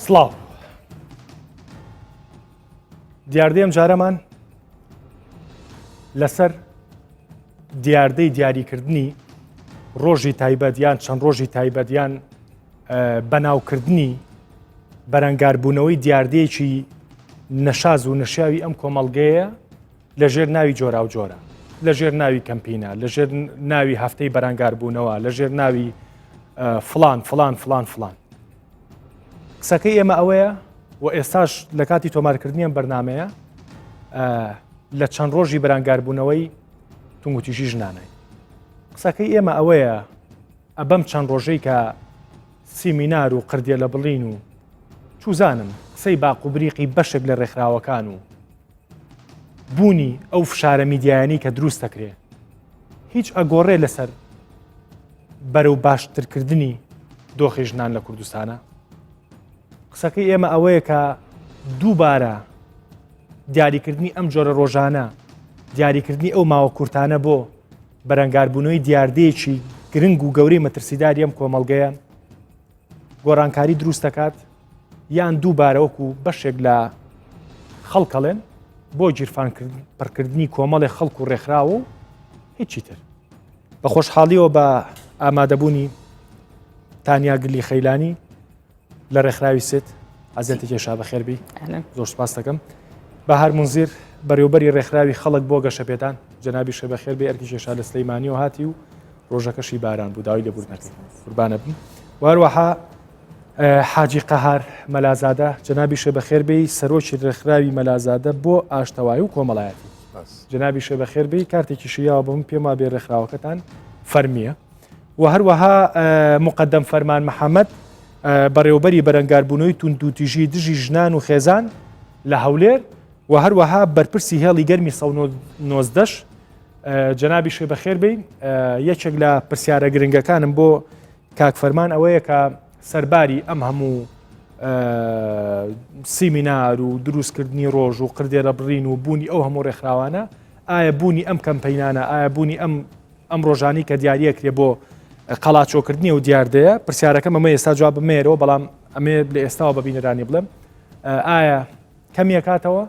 سڵاو دیاردەیەم جارەمان لەسەر دیاردەی دیاریکردنی ڕۆژی تایبەت یان چەند ڕۆژی تایبەت یان بەناوکردنی بەرەنگاربوونەوەی دیاردەیەکی نەشاز و نەشیاوی ئەم کۆمەڵگەیە لەژێر ناوی جۆرا و جۆرە، لەژێر ناوی کەمپینە، لەژێر ناوی هەفتەی بەرەنگاربوونەوە، لەژێر ناوی فلان فلان فلان فلان. قسەکەی ئێمە ئەوەیە و ئێستاش لە کاتی تۆمارکردنی ئەم بەرنامەیە لە چەند ڕۆژی بەرەنگاربوونەوەی تونگوتیژی ژنانەی. قسەکەی ئێمە ئەوەیە ئەبەم چەند ڕۆژەی کە سیمینار و قردیە لە بڵین و چوزانم قسەی باقوبریقی بەشێک لە ڕێکخراوەکان و بوونی ئەو فشارە میدیایانی کە دروست دەکرێ هیچ ئەگۆڕێ لەسەر بەرەو باشترکردنی دۆخی ژنان لە کوردستانە. قسەکەی ئێمە ئەوەیە کە دووبارە دیاریکردنی ئەم جۆرە ڕۆژانە، دیاریکردنی ئەو ماوە کورتانە بۆ بەرەنگاربوونەوەی دیاردەیەکی گرنگ و گەورەی مەترسیداری ئەم کۆمەڵگەیە گۆڕانکاری دروست دەکات یان دووبارە وەکو بەشێک لە خەڵکەڵێن بۆ گیرفانپڕکردنی کۆمەڵی خەڵک و ڕێکخراوە و هیچی تر. بە خۆشحاڵیەوە بە ئامادەبوونی تانیا گلی خەیلانی لە ڕێکخراوی سێت عەزیزەتی کێشا بەخێربی، زۆر سوپاس دەکەم. بەهار مونزیر بەڕێوەبەری ڕێکخراوی خەڵک بۆ گەشەپێدان جەنابی شە بەخێربی ئەرکی کێشا لە سلەیمانی و هاتی و ڕۆژەکەشی باران بوو داوای لێبوردنەکەی قوربانە بم. وهروەها حاجی قەهار مەلازادە جەنابی شە بەخێربی سەرۆکی ڕێکخراوی مەلازادە بۆ ئاشتەوایی و کۆمەڵایەتی. جەنابی شە بەخێربی کارتێکی شیاوە بم پێما بێ ڕێکخراوەکەتان فەرمیە. و هەروەها مقەدەم فەرمان محەممەد بەڕێوەبەری بەرەنگاربوونەوەی توندوتیژی دژی ژنان و خێزان لە هەولێر و هەروەها بەرپرسی هێڵی گەرمی 1990 جەنابی شێ بەخێربی یەکێک لە پرسیارە گرنگەکانم بۆ کاک فەرمان ئەوەیە کە سەرباری ئەم هەموو سیمینار و دروستکردنی ڕۆژ و قردێ لە بڕین و بوونی ئەو هەموو ڕێکخراوانە ئایا بوونی ئەم کەمپەینانە ئایا بوونی ئەم ڕۆژانی کە دیاریەکرێ بۆ قەڵاچۆکردنی و دیاردەیە پرسیارەکەم ئەمە ئێستا جواب بمێرەوە بەڵام ئەمێ لە ئێستاوە بەبینەرانی بڵێم ئایا کەمیە کاتەوە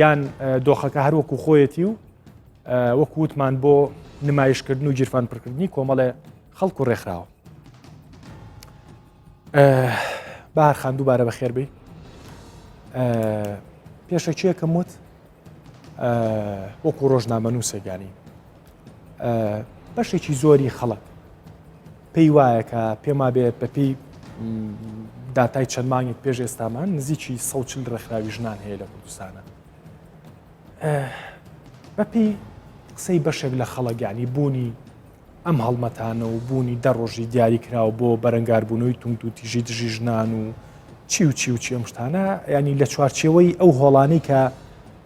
یان دۆخەکە هەروەکو خۆیەتی و وەکو وتمان بۆ نمایشکردن و گیرفانپڕکردنی کۆمەڵێ خەڵک و ڕێکخراوە. بەهار خان دووبارە بەخێربی. پێشەکیەکەم وت وەکو ڕۆژنامە نووسێگانی بەشێکی زۆری خەڵک پێی وایە کە پێما بێت بەپی داتای چەند مانگێک پێش ئێستامان نزیکی 140 ڕێکخراوی ژنان هەیە لە کوردستانە. بەپی قسەی بەشێک لە خەڵکیانی بوونی ئەم هەڵمەتانە و بوونی دەڕۆژی دیاریکراوە بۆ بەرەنگاربوونەوەی توندوتیژی دژی ژنان و چی و چی و چی ئەم شتانە ینی لە چوارچێوەی ئەو هۆڵانەی کە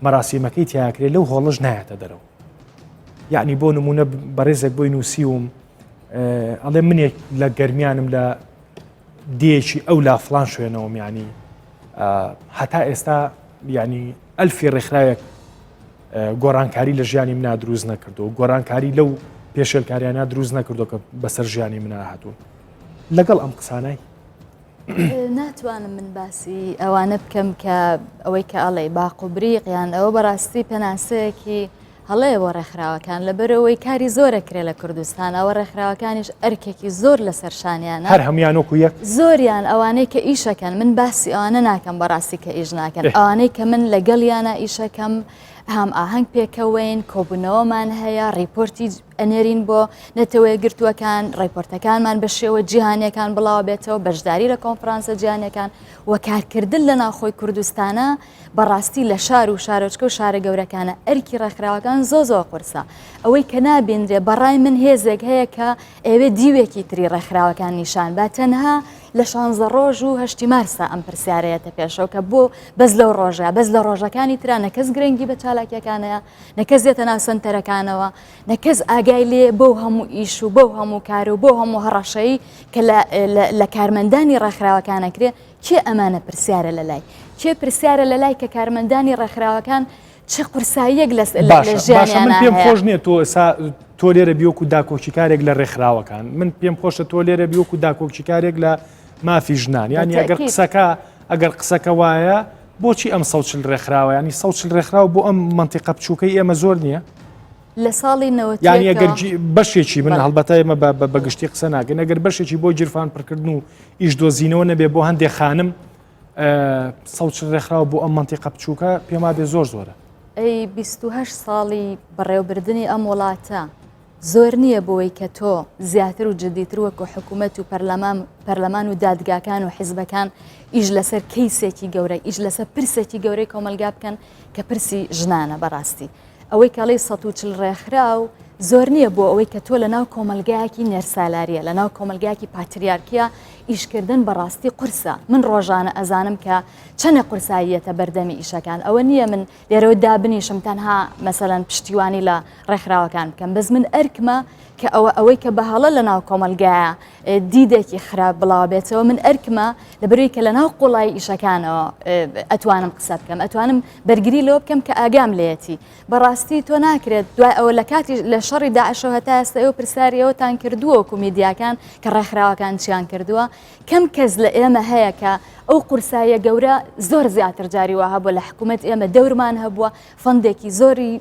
مەراسیمەکەی تیاکرێت لەو هۆڵەش نایەتە دەرەوە. یعنی بۆ نمونە بەڕێزێک بۆی نووسیوم ئەڵێ منێک لە گەرمیانم لە دێکی ئەو لا فلان شوێنەوەم ینی هەتا ئێستا ینی ئەلفی ڕێکخراوێک گۆڕانکاری لە ژیانی منە دروست نەکردو، گۆڕانکاری لەو پێشێلکاریانە دروست نەکردو کە بەسەر ژیانی منە هاتوو. لەگەڵ ئەم قسانەی ناتوانم من باسی ئەوانە بکەم کە ئەوەی کە ئەڵێ باقوبریق یان ئەوە بەڕاستی پەناسەیەکی هەڵەیە بۆ ڕێکخراوەکان لەبەرەوەی کاری زۆرە کرێ لە کوردستانەوە ڕێکخراوەکانیش ئەرکێکی زۆر لەسەر شانیانە هەر هەمویان وەکو یەک زۆریان ئەوانەی کە ئیشەکەن من باسی ئەوانە ناکەم بەڕاستی کە ئیش ناکەن ئەوانەی کە من لەگەڵیانە ئیشەکەم هەم ئاهەنگ پێکەوەین کۆبوونەوەمان هەیە ڕیپۆرتی ئەنێرین بۆ نەتەوەی گرتووەکان ڕیپۆرتەکانمان بە شێوە جیهانیەکان بڵاو بێتەوە بەشداری لە کۆنفرانسە جیهانیەکان و کارکردن لە ناوخۆی کوردستانە بەڕاستی لە شار و شارۆچکە و شارە گەورەکانە ئەرکی ڕێکخراوەکان زۆ قورسە ئەوەی کە نابێنرێ بەڕای من هێزێک هەیە کە ئێوێ دیوێکی تری ڕێکخراوەکان نیشان با تەنها لە 16 ڕۆژ و 8 مارسە ئەم پرسیارەیەتە پێشەوە کە بۆ بەس لەو ڕۆژە بەس لە ڕۆژەکانی ترا نەکەس گرنگی بە چالاکیەکانەیە نەکەس دێتە ناو سنتەرەکانەوە نەکەس ئاگای لێ بۆ هەموو ئیش و بۆ هەموو کار و بۆ هەموو هەڕەشەی کە لە کارمەندانی ڕێکخراوەکانەکرێ چێ ئەمانە پرسیارە لە لای چێ پرسیارە لە لای کە کارمەندانی ڕێکخراوەکان چه قورساییەک لە ژیانیانە پێم خۆش نییە تۆ لێرە بیوەکو داکۆچیکارێک لە ڕێکخراوەکان من پێم خۆشە تۆ لێرە بیوەکو داکۆچیکارێک لە مافی ژنان یانی ئەگەر قسەکە ئەگەر قسەکە وایە بۆچی ئەم 140 ڕێکخراوە ینی 140 ڕێکخراوە بۆ ئەم منتیقە بچووکەی ئێمە زۆر نییە لە ساڵی 90 یانی ئەگەر بەشێکی من هەڵبەتە ئێمە بەگشتی قسە ناکەین ئەگەر بەشێکی بۆ جیرفان پڕکردن و ئیش دۆزینەوە نەبێ بۆ هەندێک خانم 140 ڕێکخراوە بۆ ئەم منتیقە بچووکە پێما بێ زۆر زۆرە ئەی 28 ساڵی بەڕێوەبردننی ئەم وڵاتە زۆر نییە بۆی کە تۆ زیاتر و جدیتر وەکو حکوومەت و پەرلەمان و دادگاکان و حیزبەکان ئیش لەسەر کەیسێکی گەورە ئیش لەسەر پرسێکی گەورەی کۆمەلگا بکەن کە پرسی ژنانە بەڕاستی ئەوەی کەڵی 140 ڕێکخراو زۆر نییە بۆ ئەوەی کە تۆ لە ناو کۆمەلگایەکی نێرسالاریە لە ناو کۆمەلگایەکی پاتریارکیە ئیشکردن بەڕاستی قورسە من ڕۆژانە ئەزانم کە چەنە قورساییەتە بەردەمی ئیشەکان ئەوە نییە من لێرەوە دابنیشم تەنها مەسەلەن پشتیوانی لە ڕێکخراوەکان بکەم بەس من ئەرکمە کە ئەوەی کە بەهاڵە لە ناو کۆمەلگایە دیدێکی خراپ بڵاو بێتەوە من ئەرکمە لەبەروی کە لە ناو قوڵای ئیشەکانەوە ئەتوانم قسە بکەم ئەتوانم بەرگری لەوە بکەم کە ئاگام لێتی بەڕاستی تۆ ناکرێت دوای ئەوە لە کاتی لە شەڕی داعشەوە هەتا ئێستا ئێوە پرسیارەوەتان کردووە وەکو میدیاکان کە ڕێکخراوەکان چیان کردووە کەم کەس لە ئێمە هەیە کە ئەو قورسایە گەورە زۆر زیاتر جاری وە هەبووە لە حکوومەت ئێمە دەورمان هەبووە فەندێکی زۆری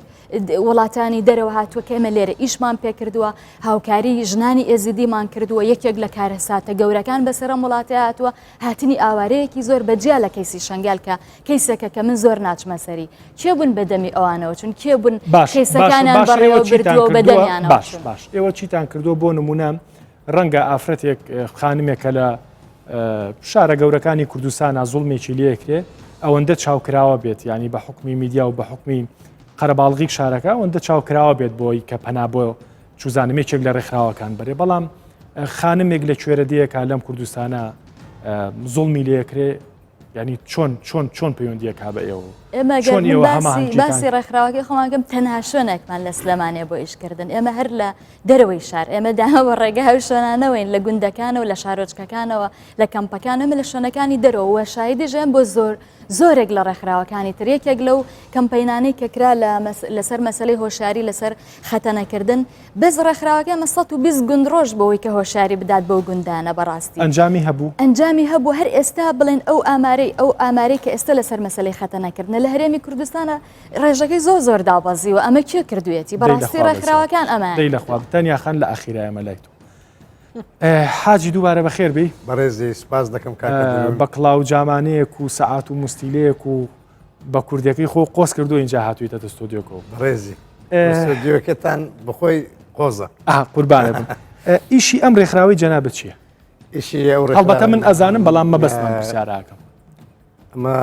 وڵاتانی دەرەوە هاتووە کە ئێمە لێرە ئیشمان پێکردووە هاوکاری ژنانی ئێزیدیمان کردووە یەکێک لە کارەساتە گەورەکان بەسەرە وڵاتی هاتووە هاتنی ئاوارەیەکی زۆر بەجیا لە کەیسی شەنگال کە کەیسەکە کە من زۆر ناچمە سەری کێ بوون بەدەمی ئەوانەوە چون کێ بوون کەیسەکانیان بەڕێوە بردووە بەدەمیانەوە باش ئێوە چیتان کردووە بۆ نمونە ڕەنگە ئافرەتێک خانمێکە لە شارە گەورەکانی کوردستانە زوڵمێکی لێکرێ ئەوەندە چاوکراوە بێت ینی بە حکمی میدیا و بە حکمی قەرەباڵغی شارەکە ئەوەندە چاوکراوە بێت بۆی کە پەنا بۆ چوزانمێکێک لە ڕێکخراوەکان بەرێ بەڵام خانمێک لە کوێرە دیەکە لەم کوردستانە زوڵمی لێکرێ ینی چۆن پەیوەندیەکە بە ئێوە باسی ڕێکخراوەکەی خۆماگەم تەنها شوێنێکمان لە سلەمانێ بۆ ئیشکردن ئێمە هەر لە دەرەوەی شار ئێمە داهەوە ڕێگەهای شوێنانەوەین لە گوندەکانەوە لە شارۆچکەکانەوە لە کەمپەکانەمە لە شوێنەکانی دەرەوە شایدی ژێن بۆ زۆرێک لە ڕێکخراوەکانی تر یەکێک لەو کەمپەینانەی کەکرا لەسەر مەسەلەی هۆشاری لەسەر خەتەنەکردن بەس ڕێکخراوەکە 120 گوند ڕۆژ بەوەی کە هۆشاری بدات بەو گوندانە بەڕاستی ئەنجامی هەبوو هەر ئێستا بڵێن ئەو ئامارەی کە ئێستا لەسەر مەسەلەی خەتەنەکردن لە هەرێمی کوردستانە ڕێژەکەی زۆر دابەزیوە ئەمە کێ کردوێتی بەڕاستی ڕێکخراوەکان ئەمە دەیلەخوا تەنیا خان لە ئەخیرە ئەمە لای تۆ حاجی دووبارە بەخێر بی بەڕێزی سپاس دەکەم بە کڵاو جامانەیەک و سەعات و مستیلەیەک و بە کوردەکەی خۆ قۆس کردو اینجا هاتوویتە ئستۆدیۆکەوە بەڕێزی استۆدیۆکەتان بخۆی قۆزە قوربانە بن ئیشی ئەم ڕێکخراوەی جەنابەت چییە؟ هەڵبەتە من ئەزانم بەڵام مەبەستمان پرسیارەکەم ئەمە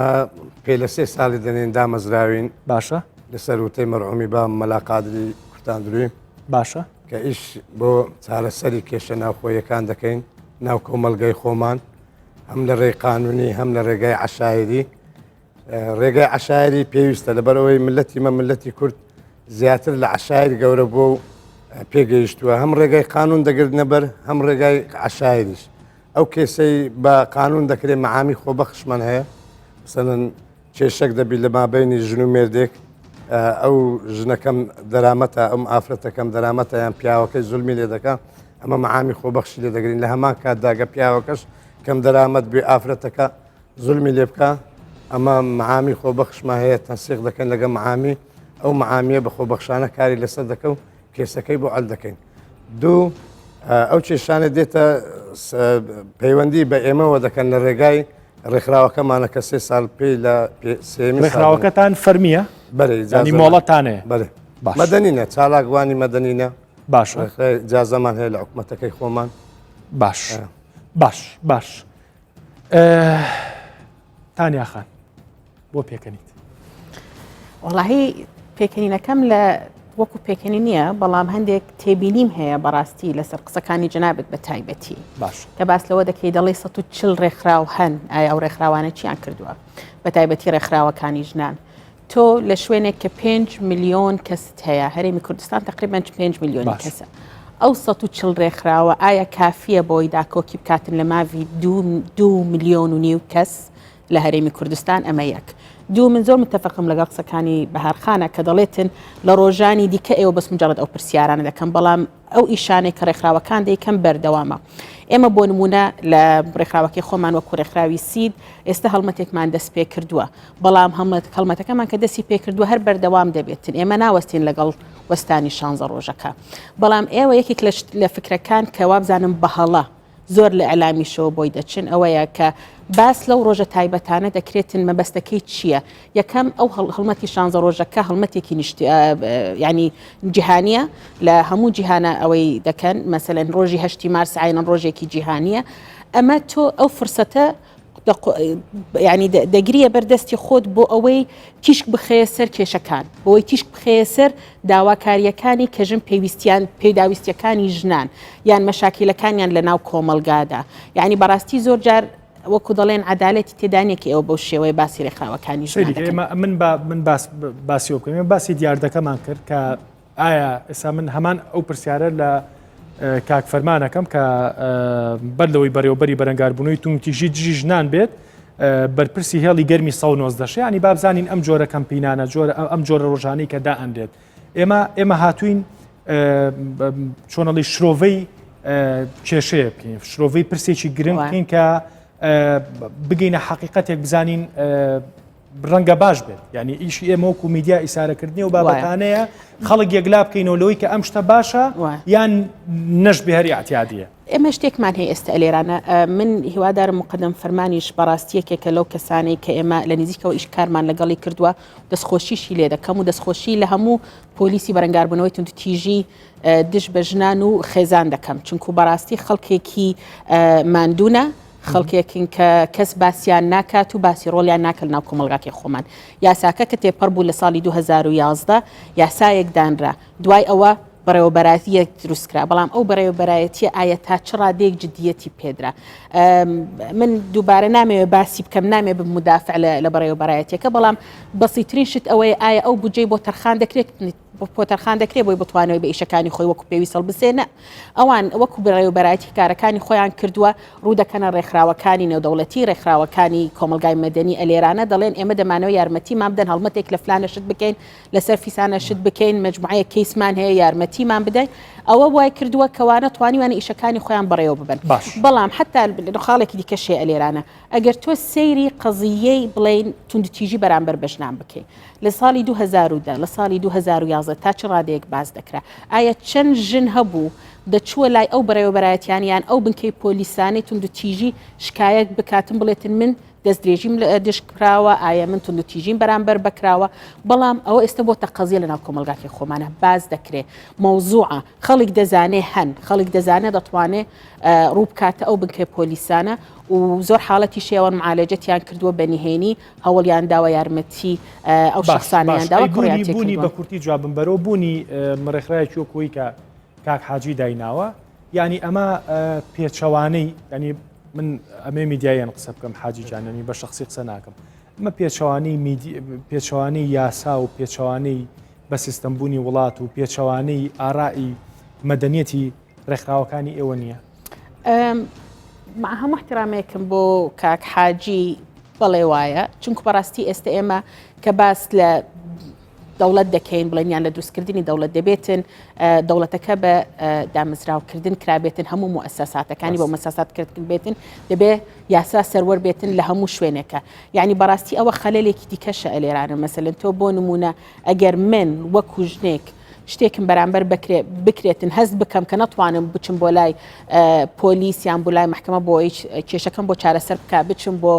پێ لە 3 ساڵی دەنێن دامەزراوین باشە لەسەر وتەی مەرحومی با مەلاقادری کورداندروی باشە کە ئیش بۆ چارەسەری کێشە ناوخۆیەکان دەکەین ناو کۆمەلگەی خۆمان هەم لە ڕێی قانونی هەم لە ڕێگای عەشایری ڕێگای عەشایری پێویستە لەبەرەوەی ملەتی کورد زیاتر لە عەشایری گەورە بۆ پێگەیشتووە هەم ڕێگای قانون دەگرنە بەر هەم ڕێگای عەشایریش ئەو کێسەی بە قانون دەکرێت مەعامی خۆبەخشمان هەیە مثلەن کێشەک دەبی لە مابینی ژن و مێردێک ئەو ژنەکەم دەرامەتە ئەم ئافرەتەکەم دەرامەتە یان پیاوەکەی زولمی لێ دەکە ئەمە مەعامی خۆبەخشی لێ دەگرین لە هەمان کاتداگە پیاوەکەش کەم دەرامەت بێ ئافرەتەکە زولمی لێ بکە ئەمە مەعامی خۆبەخشمان هەیە تەنسیق دەکەن لەگە مەعامی ئەو مەعامیە بە خۆبەخشانە کاری لەسەر دەکە و کێسەکەی بۆ عەل دەکەین دوو ئەو کێشانە دێتە پەیوەندی بە ئێمەوە دەکەن لە ڕێگای ڕێکخراوەکەمانە کە 3 ساڵ پێی لە ڕێکخراوەکەتان فەرمیە بەری مۆڵەتانێ بەێ مەدەنینە چالاکوانی مەدەنینە باشە جازەمان هەیە لە حکوومەتەکەی خۆمان باش تانیاخان بۆ پێکەنیت وەڵاهی پێکەنینەکەم لە وەکو پێکەنی نییە بەڵام هەندێک تێبینیم هەیە بەڕاستی لەسەر قسەکانی جەنابەت بە تایبەتی کە باس لەوە دەکەی دەڵێ 140 ڕێکخراو هەن ئایا ئەو ڕێکخراوانە چیان کردووە بە تایبەتی ڕێکخراوەکانی ژنان تۆ لە شوێنێک کە 5 میلیۆن کەست هەیە هەرێمی کوردستان تقریبا 5 میلیۆنی کەسە ئەو 140 ڕێکخراوە ئایا کافیە بۆی داکۆکی بکاتن لە ماوی 2 میلیۆن و نیو کەس لە هەرێمی کوردستان ئەمە یەک دوو من زۆر متفقم لەگەڵ قسەکانی بەهارخانە کە دەڵێتن لە ڕۆژانی دیکە ئێوە بەس مجرد ئەو پرسیارانە دەکەم بەڵام ئەو ئیشانێک کە ڕێکخراوەکان دەیکەم بەردەوامە ئێمە بۆ نمونە لە ڕێکخراوەکەی خۆمان وەکو ڕێکخراوی سید ئێستا هەڵمەتێکمان دەست پێ کردووە بەڵام هەڵمەتەکەمان کە دەستی پێ کردووە هەر بەردەوام دەبێتن ئێمە ناوەستین لەگەڵ وەستانی 16 ڕۆژەکە بەڵام ئێوە یەکێک لە فکرەکان کە وابزانم بەهەڵە زۆر لە ئەلامیشەوە بۆی دەچن ئەوەیە کە باس لەو ڕۆژە تایبەتانە دەکرێتن مەبەستەکەی چییە یەکەم ئەو هەڵمەتی 16 ڕۆژەکە هەڵمەتێکی ینی جیهانیە لە هەموو جیهانە ئەوەی دەکەن مەسەلەن ڕۆژی 8 مارس عینەن ڕۆژێکی جیهانیە ئەمە تۆ ئەو فرسەتە ینی دەگریە بەردەستی خۆت بۆ ئەوەی تیشک بخەیە سەر کێشەکان بۆەوەی تیشک بخەیە سەر داواکاریەکانی کەژن پێویستیەکانی ژنان یان مەشاکیلەکانیان لە ناو کۆمەلگادا یعنی بەڕاستی زۆر جار وەکو دەڵێن عدالەتی تێدانێکی ئەوە بەو شێوەیە باسی ڕێکخراوەکانی من باسی بکەم باسی دیاردەکەمان کرد کە ئایا ئێستا من هەمان ئەو پرسیارە لە کاک فەرمانەکەم کە بەردەوەی بەڕێوەبەری بەرەنگاربوونەوەی تونگتیژی دژی ژنان بێت بەرپرسی هێڵی گەرمی 190 ینی بابزانین ئەم جۆرە کەمپینانە ئەم جۆرە ڕۆژانەی کە دائەندێت ئێمە هاتوین چۆنەڵی شرۆڤەی کێشەیە بکەین شرۆڤەی پرسێکی گرنگ بکەین کە بگەینە حقیقەتێک بزانین ڕەنگە باش بێت یعنی ئیشی ئێمە وەکو میدیا ئیسارەکردنی و بابەتانەیە خەڵک یەکلا بکەینەوە لەوەی کە ئەم شتە باشە یان نەش بێهەری ئاعتیادیە ئێمە شتێکمان هەیە ئێستا لێرانە من هیوادارم مقدم فەرمانیش بەڕاستیەکێکە لەو کەسانەی کە ئێمە لە نزیکەوە ئیش کارمان لەگەڵی کردووە دەستخۆشیشی لێ دەکەم و دەستخۆشی لە هەموو پۆلیسی بەرەنگاربوونەوەی توندتیژی دش بە ژنان و خێزان دەکەم چونکو بەڕاستی خەڵکێکی ماندوونە خەڵکێکین کە کەس باسییان ناکات و باسی ڕۆلیان ناکەل ناو کۆمەلگاکی خۆمان یاساکە کە تێپەڕ بوو لە ساڵی 2011 یاسایەک دانرا دوای ئەوە بەڕێوەبەرایەتیەک دروستکرا بەڵام ئەو بەڕێوەبەرایەتی ئایا تا چ ڕادەیەک جدیەتی پێدرا من دووبارە نامەوێت باسی بکەم نامێ بمدافع لە بەڕێوەبەرایەتیەکە بەڵام بەسیترین شت ئەوەیە ئایا ئەو بودجەی بۆ تەرخان دەکرێت پۆتەرخان دەکرێت بۆی بتوانەوەی بە ئیشەکانی خۆی وەکو پێویست هەڵبسێنە ئەوان وەکو بەڕێوەبەرایەتی کارەکانی خۆیان کردووە ڕوو دەکەنە ڕێکخراوەکانی نێودەوڵەتی ڕێکخراوەکانی کۆمەلگای مەدەنی ئەلێرانە دەڵێن ئێمە دەمانەوە یارمەتیمان بدەن هەڵمەتێک لە فلانە شت بکەین لەسەر فیسانە شت بکەین مجموعەیە کەیسمان هەیە یارمەتیمان بدەین ئەوە وای کردووە کەوانە توانیوانە ئیشەکانی خۆیان بەڕێوە ببن بەڵام حتا خاڵێکی دیکەشێ ئەلێرانە ئەگەر تۆ سەیری قەزیەی بڵین توندتیژی بەرامبەر بە ژنان بکەین لە ساڵی 2010 لە ساڵی 2011 تا چ ڕادەیەک باز دەکرا ئایا چەند ژن هەبوو دەچووە لای ئەو بەڕێوەبەرایەتیانیان ئەو بنکەی پۆلیسانەی توندتیژی شکایەت بکاتن بڵێتن من دەستدرێژیم دشکراوە ئایا من توندتیژیم بەرامبەر بکراوە بەڵام ئەوە ئێستا بۆ تەقەزیە لە ناو کۆمەلگاکی خۆمانە باز دەکرێت مەوزوعە خەڵک دەزانێ هەن خەڵک دەزانێ دەتوانێت ڕوو بکاتە ئەو بنکەی پۆلیسانە و زۆر حاڵەتی شێوەن معالەجەتیان کردووە بەنیهێنی هەوڵیان داوە یارمەتی ئەو شخصانیان داوە بوونی بە کورتی جوابم بەرەوە بوونی مڕێکخراوێکی وەکوی کە کاک حاجی دایناوە یعنی ئەمە پێچەوانەی ینی من ئەمێ میدیایان قسە بکەم حاجی جانانی بە شخصی قسە ناکەم ئەمە پێچەوانەی یاسا و پێچەوانەی بە سیستەمبوونی وڵات و پێچەوانەی ئاڕایی مەدەنیەتی ڕێکخراوەکانی ئێوە نییە هەموو احترامێکم بۆ کاک حاجی بەڵێ وایە چونکو بەڕاستی ئێستا ئێمە کە باس لە دەوڵەت دەکەین بڵێنیان لە دروستکردنی دەوڵەت دەبێتن دەوڵەتەکە بە دامەزراوکردن کرابێتن هەموو مؤسساتەکانی بۆ مؤسساتکردن بێتن دەبێ یاسا سەروەر بێتن لە هەموو شوێنێکە یعنی بەڕاستی ئەوە خەلەلێکی دیکەشە ئەلێرانە مەسەلەن تۆ بۆ نمونە ئەگەر من وەکو ژنێک شتێکم بەرامبەر بکرێتن هەست بکەم کە نەتوانم بچم بۆ لای پۆلیسیان بۆ لای محکەمە بۆی کێشەکەم بۆ چارەسەر بکە بچم بۆ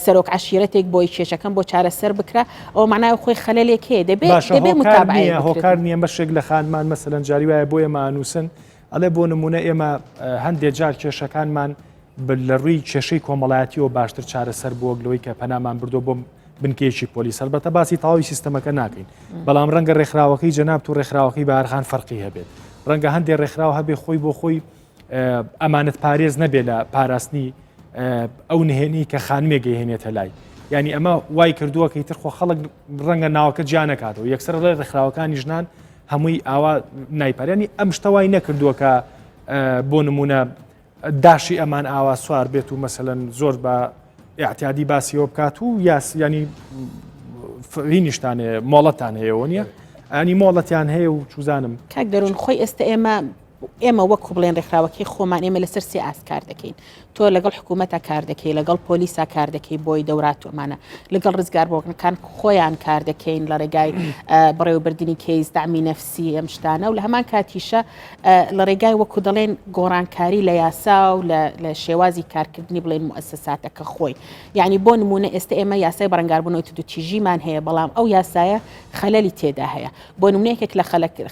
سەرۆک عەشیرەتێک بۆی کێشەکەم بۆ چارەسەر بکرا ئەوە معنای خۆی خەلەلێک هەیە دەبێت متابعە هۆکار نییە بەشێک لە خانمان مەسەلەن جاری وایە بۆ ئێمە ئانووسن ئەڵێ بۆ نمونە ئێمە هەندێک جار کێشەکانمان لە ڕووی کێشەی کۆمەڵایەتیەوە باشتر چارەسەر بۆ گلەوەی کە پەنامان بردو بۆ بنکێکی پۆلیس هەڵبەتە باسی تەواوی سیستەمەکە ناکەین بەڵام ڕەنگە ڕێکخراوەکەی جەناب و ڕێکخراوەکەی بەهارخان فەرقی هەبێت ڕەنگە هەندێک ڕێکخراو هەبێ خۆی بۆ خۆی ئەمانەت پارێز نەبێ لە پاراستنی ئەو نهێنی کە خانمێ گەیهێنێتە لای ینی ئەمە وای کردووە کە تر خۆ خەڵک ڕەنگە ناوەکە جا نەکاتەوە یەکسەر لە ڕێکخراوەکانی ژنان هەمووی ئاوا نایپارێنی ئەم شتەوای نەکردووە کە بۆ نمونە داشی ئەمان ئاوا سوار بێت و مەسەلەن زۆر بە اعتیادی باسیەوە بکات و ینی هینیشتانێ مۆڵەتان هەیەەوە نییە ئەنی مۆڵەتیان هەیە و چوزانم کاک دەروون خۆی ئێستا ئێمە ئێمە وەکو بڵێن ڕێکخراوەکەی خۆمان ئێمە لەسەر سێ ئاسکار دەکەین تۆ لەگەڵ حکوومەتە کار دەکەی لەگەڵ پۆلیسا کار دەکەی بۆی دەورات ومانە لەگەڵ ڕزگار بۆکەکان خۆیان کار دەکەین لە ڕێگای بڕێوەبردننی کەیس دامی نەفسی ئەم شتانە و لە هەمان کاتیشە لە ڕێگای وەکو دەڵێن گۆڕانکاری لە یاسا و لە شێوازی کارکردنی بڵێن موسساتەکە خۆی یعنی بۆ نمونە ئێستا ئێمە یاسای بەرەنگاربوونەوەی تودوتیژیمان هەیە بەڵام ئەو یاسایە خەلەلی تێدا هەیە بۆ نمونەیەکێک لە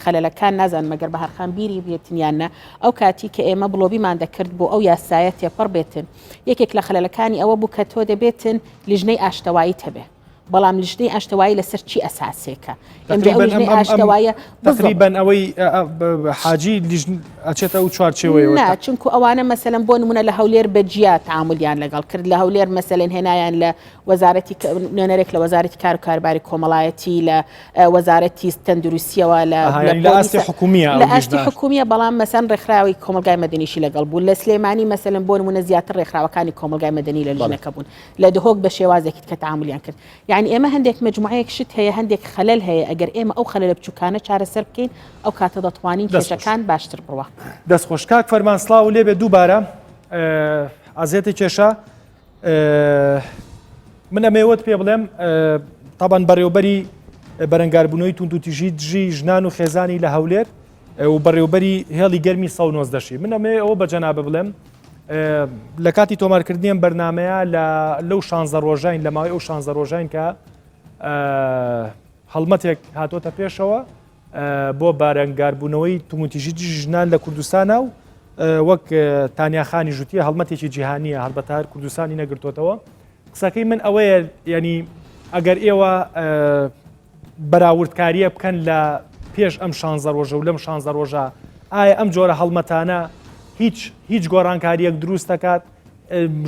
خەلەلەکان نازان مەگەر بە هەرخان بیری بێتنیانە ئەو کاتی کە ئێمە بڵۆبیمان دەکرد بۆ ئەو یاسایە تێپەڕ بێتن یەکێک لە خەلەلەکانی ئەوە بوو کە تۆ دەبێتن لیژنەی ئاشتەوایی هەبێ بەڵام لیژنەی ئاشتەوایی لەسەر چی ئەساسێکە ئاشتەوایە تقریبان ئەوەی حاجی ئەچێتە ئەو چوارچێوەیە چونکو ئەوانە مەسەلەن بۆ نمونە لە هەولێر بەجیا تعاملیان لەگەڵ کرد لە هەولێر مەسەلەن هێنایان لە وەزارەتی نوێنەرێک لە وەزارەتی کار و کارباری کۆمەڵایەتی لە وەزارەتی تەندروستیەوە لە ئاستی حکومیە بەڵام مەسەن ڕێکخراوی کۆمەلگای مەدەنیشی لەگەڵ بوو لە سلێمانی مەسەلەن بۆ نمونە زیاتر ڕێکخراوەکانی کۆمەلگای مەدەنی لە لیژنەکە بوون لە دهۆک بە شێوازێکی کە تعاملیان کرد یعنی ئێمە هەندێک مجموعەیەک شت هەیە هەندێک خەلەل هەیە ئەگەر ئێمە ئەو خەلەلە بچووکانە چارەسەر بکەین ئەو کاتە دەتوانین کێشەکان باشتر بڕوە دەستخۆش کاک فەرمان سڵاو لێبێ دووبارە ئازێتی کێشە من ئەمەوەت پێ بڵێم تابان بەڕێوبەری بەرەنگاربوونەوەی توندوتیژی دژی ژنان و خێزانی لە هەولێر و بەڕێوبەری هێڵی گەرمی 190 من ئەمێ ئەوە بەجەنابە بڵێم لە کاتی تۆمارکردنیان بەرنمەیە لەو 16 ڕۆژین لە ماوەی ئەو 16 ڕۆژین کە هەڵمەتێک هاتۆتە پێشەوە بۆ بارەنگاربوونەوەی توموتیژی ژنان لە کوردستانە و وەک تانیاخانی ژووتیە هەڵمەتێکی جیهانیە هەڵبەتە هەر کوردستانی نەگرتوتەوە قسەکەی من ئەوەیە ینی ئەگەر ئێوە بەراوردکاریە بکەن لە پێش ئەم 16 ڕۆژە و لەم 16 ڕۆژە ئایا ئەم جۆرە هەڵمەتانە هیچ گۆڕانکاریەک دروست دەکات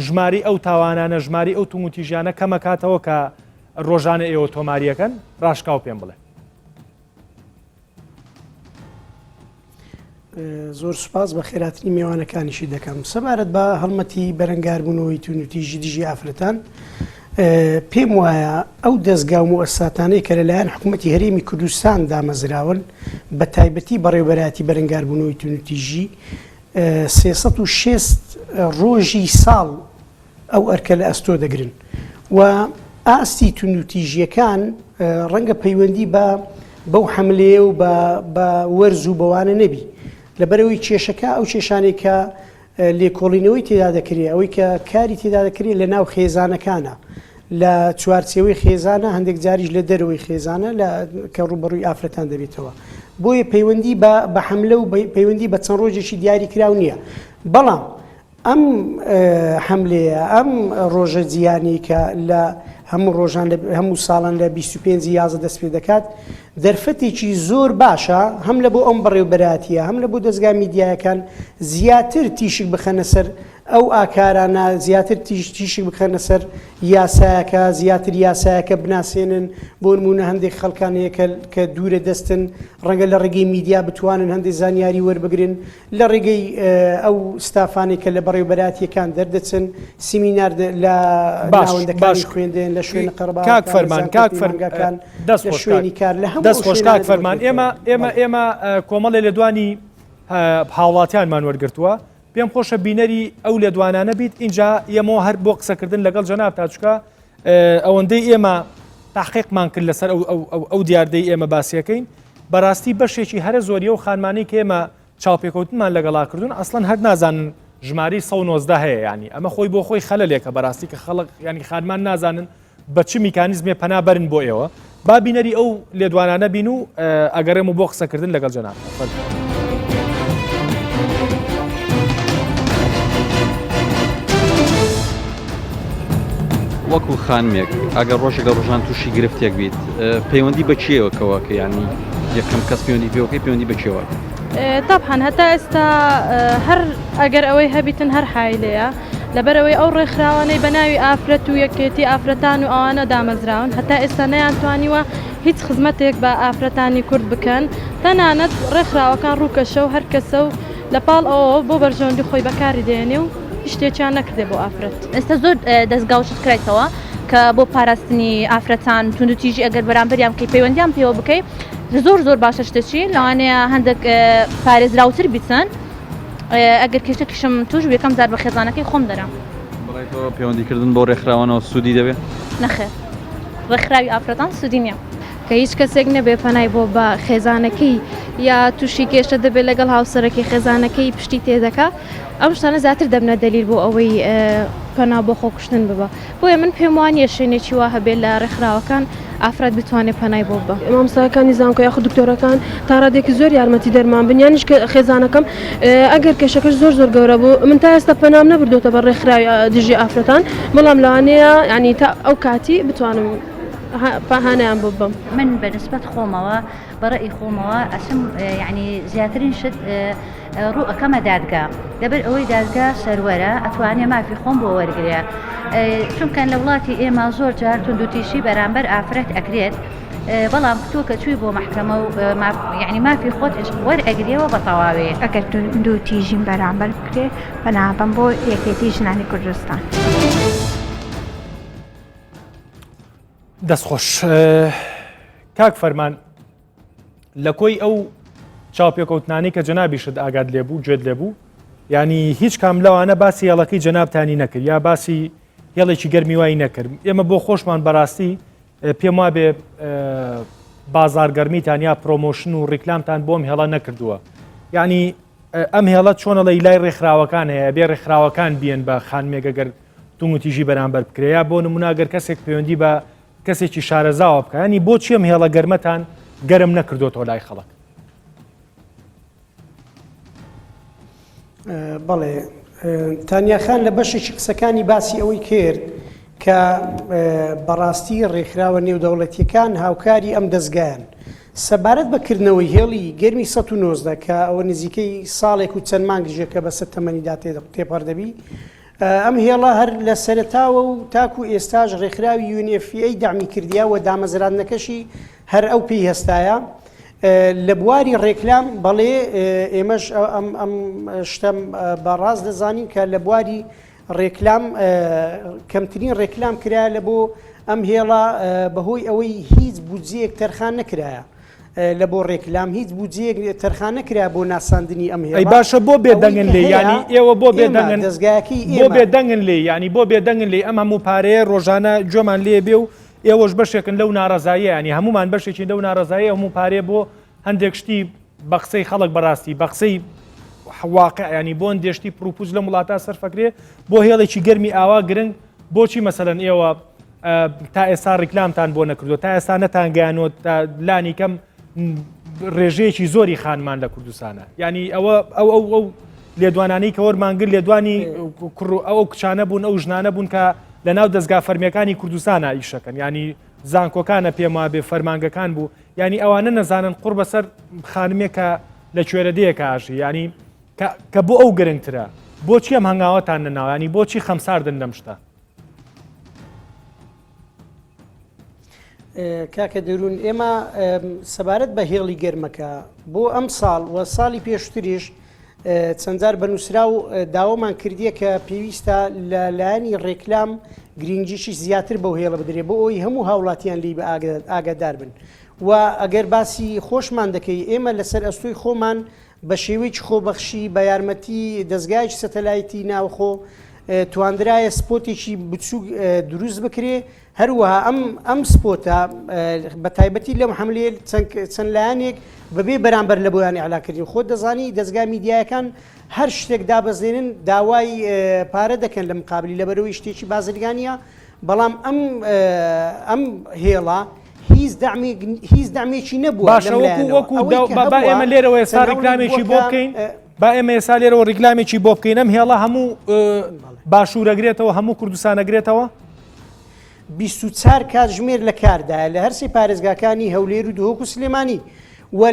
ژماری ئەو تاوانانە ژماری ئەو توموتیژیانە کەمەکاتەوە کە ڕۆژانە ئێوە تۆماریەکەن ڕاشکاو پێم بڵێ زۆر سوپاس بە خێراتنی میوانەکانیشی دەکەم سەبارەت بە هەڵمەتی بەرەنگاربوونەوەی توندوتیژی دژی ئافرەتان پێم وایە ئەو دەستگا و موسساتانەی کە لەلایەن حکوومەتی هەرێمی کوردستان دامەزراون بە تایبەتی بەڕێوەبەراتی بەرەنگاربوونەوەی توندوتیژی 360 ڕۆژی ساڵ ئەو ئەرکە لە ئەستۆ دەگرن و ئاستی توندوتیژیەکان ڕەنگە پەیوەندی بەو حملێ و بە وەرز و بەوانە نەبی لەبەرەوەی کێشەکە ئەو کێشانێک کە لێکۆڵینەوەی تێدا دەکرێت ئەوەی کە کاری تێدا دەکرێت لە ناو خێزانەکانە لە چوارچێوەی خێزانە هەندێک جاریش لە دەرەوەی خێزانە کە ڕوبەڕووی ئافرەتان دەبێتەوە بۆیە پەیوەندی بە حملە و پەیوەندی بە چەند ڕۆژێکی دیاری کراو نییە بەڵام ئەم حملەیە ئەم ڕۆژە جیانی کە لە هەموو ڕۆژان هەموو ساڵان لە 25 یازە دەست پێ دەکات دەرفەتێکی زۆر باشە هەم لە بۆ ئەم بەڕێوەبەراتیە هەم لە بۆ دەستگا میدیایەکان زیاتر تیشک بخەنە سەر ئەو ئاکارانە زیاتر تیشک بخەنە سەر یاسایەکە زیاتر یاسایەکە بناسێنن بۆ نمونە هەندێک خەڵکانەیە کە دوورە دەستن ڕەنگە لە ڕێگەی میدیا بتوانن هەندێک زانیاری وەربگرن لە ڕێگەی ئەو ستافانی کە لە بەڕێوەبەراتیەکان دەردەچن سیمینار لە ناوەندەکانی خوێندن لە شوێنە قەرەباڵ کاک فەرمان لە شوێنی کار لە هەموو دەستخۆش کاک فەرمان ئێمە کۆمەڵێ لێدوانی هاوڵاتیانمان وەرگرتووە پێم خۆشە بینەری ئەو لێدوانانە بیت اینجا ئێمە هەر بۆ قسەکردن لەگەڵ جەناب تاچووکە ئەوەندەی ئێمە تاحقیقمان کرد لەسەر ئەو دیاردەی ئێمە باسیەکەین بەڕاستی بەشێکی هەرە زۆریە و خانمانەی کە ئێمە چاوپێکەوتنمان لەگەڵا کردوون ئەسڵەن هەر نازانن ژماری 190 هەیە ینی ئەمە خۆی بۆ خۆی خەلەلێکە بەڕاستی کە خەڵک ینی خانمان نازانن بە چ میکانیزمێ پەنابەرن بۆ ئێوە با بینەری ئەو لێدوانانە بین و ئەگەڕێم و بۆ قسەکردن لەگەڵ جەناب وەکو خانمێک ئەگەر ڕۆژێک لە ڕۆژان تووشی گرفتێک بیت پەیوەندی بە چیەوەکەوە کە ینی یەکەم کەس پەیوەندی پێوەکەی پەیوەندی بەچێوە طبعا هەتا ئێستا هەر ئەگەر ئەوەی هەبیتن هەر حایلەیە لەبەرەوەی ئەو ڕێکخراوانەی بەناوی ئافرەت و یەکێتی ئافرەتان و ئەوانە دامەزراون هەتا ئێستا نەیانتوانیوە هیچ خزمەتێک بە ئافرەتانی کورد بکەن تەنانەت ڕێکخراوەکان ڕووکەشە و هەر کەسە و لە پاڵ ئەوە بۆ بەرژەوەندی خۆی بەکاری دێنێ و شتێکیان نەکردێ بۆ ئافرەت ئێستا زۆر دەستگاوشت کرێتەوە کە بۆ پاراستنی ئافرەتان توندوتیژی ئەگەر بەرامبەریان بکەی پەیوەندیان پێوە بکەی زۆر باشە شتێکی لەوانەیە هەندێک پارێزراوتر بیچن ئەگەر کێشەکەشم توش یەکەم جار بە خێزانەکەی خۆم دەرم بەڵێ تۆ پەیوەندیکردن بۆ ڕێکخراوانەوە سوودی دەبێت نەخێر ڕێکخراوی ئافرەتان سوودی نییە کە هیچ کەسێک نەبێ پەنای بۆ بە خێزانەکەی یا تووشی کێشە دەبێت لەگەڵ هاوسەرەکەی خێزانەکەی پشتی تێدەکە ئەم شتانە زیاتر دەبنە دەلیل بۆ ئەوەی پەنا بۆ خۆکوشتن ببە بۆیە من پێم وانیە شوێنێکی وا هەبێت لە ڕێکخراوەکان ئافرەت بتوانێت پەنای بۆ بە مامۆستاکانی زانکۆ یاخو دکتۆرەکان تا ڕادێکی زۆر یارمەتی دەرمان بنیانیش خێزانەکەم ئەگەر کێشەکەش زۆر گەورە بوو من تا ئێستا پەنام نەبردوتە بە ڕێکخراوی دژی ئافرەتان بەڵام لەوانەیە ینی تا ئەو کاتی بتوانم هانیان بۆ بم من بەنسبەت خۆمەوە بەڕێی خۆمەوە ئەسم ینی زیاترین شت ڕوو ئەەکەمە دادگا لەبەر ئەوەی دادگا سەروەرە ئەتوانێ مافی خۆم بۆ وەرگرە چونکە لە وڵاتی ئێمە زۆر جار توندوتیشی بەرامبەر ئافرەت ئەکرێت بەڵام تۆ کە چووی بۆ محکەمە و ینی مافی خۆت وەرئەگرێەوە بە تەواوێ ئەگەر توندوتیژیم بەرامبەر بکرێ بەنابەم بۆ یەکێتی ژنانی کوردستان. دەستخۆش کاک فەرمان لە کۆی ئەو چاوپێکەوتنانی کە جەنابیشت ئاگاد لێبوو گوێت لێبوو ینی هیچ کام لەوانە باسی هێڵەکەی جەنابتانی نەکرد یا باسی هێڵێکی گەرمی وای نەکرد ئێمە بۆ خۆشمان بەڕاستی پێم وا بێ بازارگەرمیتان یا پرۆمۆشن و ڕیکلامتان بۆم هێڵە نەکردووە ینی ئەم هێڵە چۆنە لە لای ڕێکخراوەکان هەیە بێ ڕێکخراوەکان بیان بە خانمێگەگەر توتیژی بەرامبەر بکرێ یا بۆ نموناگەر کەسێک پەیوەندی بە کەسێکی شارەزاوە بکە ینی بۆچی ئەم هێڵە گەرمەتان گەرم نەکردوتەوە لای خەڵک بەڵێ تانیاخان لە بەشێکی قسەکانی باسی ئەوەی کرد کە بەڕاستی ڕێکخراوە نێودەوڵەتیەکان هاوکاری ئەم دەستگایان سەبارەت بەکردنەوەی هێڵی گەرمی 1990 کە ئەوە نزیکەی ساڵێک و چەند مانگژێکە بە سەر تەمەنیدا تێپەردەبی ئەم هێڵە هەر لە سەرتاوە و تاکو ئێستاژ ڕێکخراوی UNFPA دامی کردیا و دامەزراندنەکەشی هەر ئەو پێی هەستایە لە بواری ڕێکلام بەڵێ ئێمەش ئەم شتەم بەڕاست دەزانین کە لە بواری ڕێکلام کەمترین ڕێکلام کرا لە بۆ ئەم هێڵە بەهۆی ئەوەی هیچ بودجەیەک تەرخان نەکرایە لە بۆ ڕێکلام هیچ بودجەیەک تەرخان نەکرا بۆ ناساندنی ئەم هێڵە. ئەی باشە بۆ بێدەنگن لێ ینی ئێوە بۆ بێدەنگن دەستگایەکەی بۆ بێدەنگن لێ ینی بۆ بێدەنگن لێ ئەم هەموو پارەیە ڕۆژانە گوێمان لێ بێ و ئێوەش بەشێکن لەو ناڕزاییە ینی هەمومان بەشێکی لەو ناڕزاییە هەموو پارێ بۆ هەندێک شتی بە قسەی خەڵک بەڕاستی بە قسەی واقع ینی بۆ هەندێشتی پروپوز لە وڵاتە سەرفەکرێ بۆ هێڵێکی گەرمی ئاوا گرنگ بۆچی مەسەلەن ئێوە تا ئێستا ڕیکلامتان بۆ نەکردو تا ئێستا نەتانگەیانۆ تا لانی کەم ڕێژەیەکی زۆری خانمان لە کوردستانە ینی ئەو لێدوانانی کە وەرمانگر لێدوانی ئەو کچانە بوون ئەو ژنانە بوون کە لە ناو دەستگا فەرمیەکانی کوردستانە ئیشەکەن ینی زانکۆکانە پێما بێ فەرمانگەکان بوو ینی ئەوانە نەزانن قوڕ بەسەر خانمێکە لە کوێرەدەیەکە ئاژی ینی کە بۆ ئەو گرنگترە بۆچی ئەم هەنگاوەتان نەناو ینی بۆچی خەمساردن لەم شتە کاکە دەروون ئێمە سەبارەت بە هێڵی گەرمەکە بۆ ئەم ساڵ و ساڵی پێشتریش چەندجار بەنووسرا و داوامان کردیە کە پێویستە لە لایەنی ڕێکلام گرنگجیشی زیاتر بەو هێڵە بدرێ بۆ ئەوی هەموو هاوڵاتیان لی بە ئاگادار بن و ئەگەر باسی خۆشمان دەکەی ئێمە لەسەر ئەستۆی خۆمان بە شێوەیەکی خۆبەخشی بە یارمەتی دەستگایکی سەتەلایتی ناوخۆ توانرایە سپۆتێکی بچوو دروست بکرێ هەروەها ئەم سپۆتە بە تایبەتی لەم حملێ چەند لایەنێک بەبێ بەرامبەر لە بۆیانی علاکردین خۆت دەزانی دەستگا میدیایەکان هەر شتێک دابەزێنن داوای پارە دەکەن لە مقابلی لەبەرەوەی شتێکی بازرگانیە بەڵام ئەم هێڵە هیچ دامێکی نەبووە باشە وەکو با ئێمە لێرەوە ئێستا ڕیکلامێکی بۆ بکەین با ئێمە ئێستا لێرەوە ڕیکلامێکی بۆ بکەین ئەم هێڵە هەموو باشوورەگرێتەوە هەموو کوردستانەگرێتەوە 24 کات ژمێر لە کاردایە لە هەرسی پارێزگاکانی هەولێر و دهۆک و سلێمانی و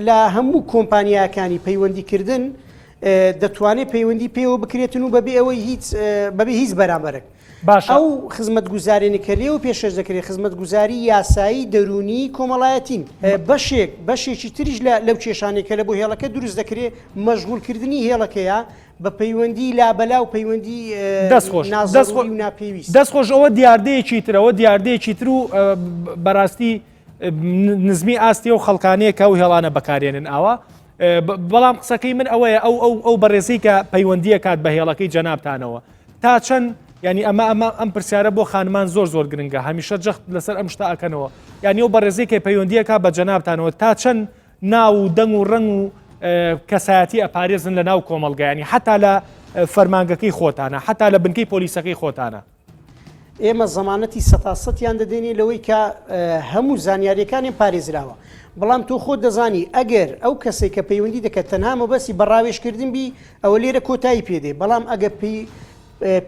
لە هەموو کۆمپانیاکانی پەیوەندیکردن دەتوانێت پەیوەندی پێوە بکرێتن و بەبێ هیچ بەرامبەرێک ئەو خزمەت گوزارێنە کە لێ و پێشەش دەکرێت خزمەت گوزاری یاسایی دەرونی کۆمەڵایەتین بەشێکی تریش لەو کێشانێکە لە بۆ هێڵەکە دروست دەکرێت مەشغولکردنی هێڵەکەیە بە پەیوەندی لابەلا و پەیوەندی نازەڕووی و ناپێویست دەستخۆش ئەوە دیاردەیەکی ترەوە دیاردەیەکی تر و بەڕاستی نزمی ئاستی و خەڵکانەیە کە و هێڵانە بەکارێنن ئاوا بەڵام قسەکەی من ئەوەیە ئەو بەڕێزی کە پەیوەندیە کات بە هێڵەکەی جەنابتانەوە تا چەند ینی ئەم پرسیارە بۆ خانمان زۆر گرنگە هەمیشە جەخت لەسەر ئەم شتا ئەکەنەوە یعنی ئەو بەڕێزی کە پەیوەندیە کا بە جەنابتانەوە تا چەند ناو و دەنگ و ڕنگ و کەسایەتی ئەپارێزن لە ناو کۆمەڵگەیانی حتا لە فەرمانگەکەی خۆتانە حتا لە بنکەی پۆلیسەکەی خۆتانە ئێمە زەمانەتی سەتاسەتیان دەدێنی لەوەی کە هەموو زانیاریەکانی پارێزراوە بەڵام تۆ خۆت دەزانی ئەگەر ئەو کەسێک کە پەیوەندی دەکەت تەنها مەبەستی بەڕاوێژکردن بی ئەوە لێرە کۆتایی پێدێ بەڵام ئەگە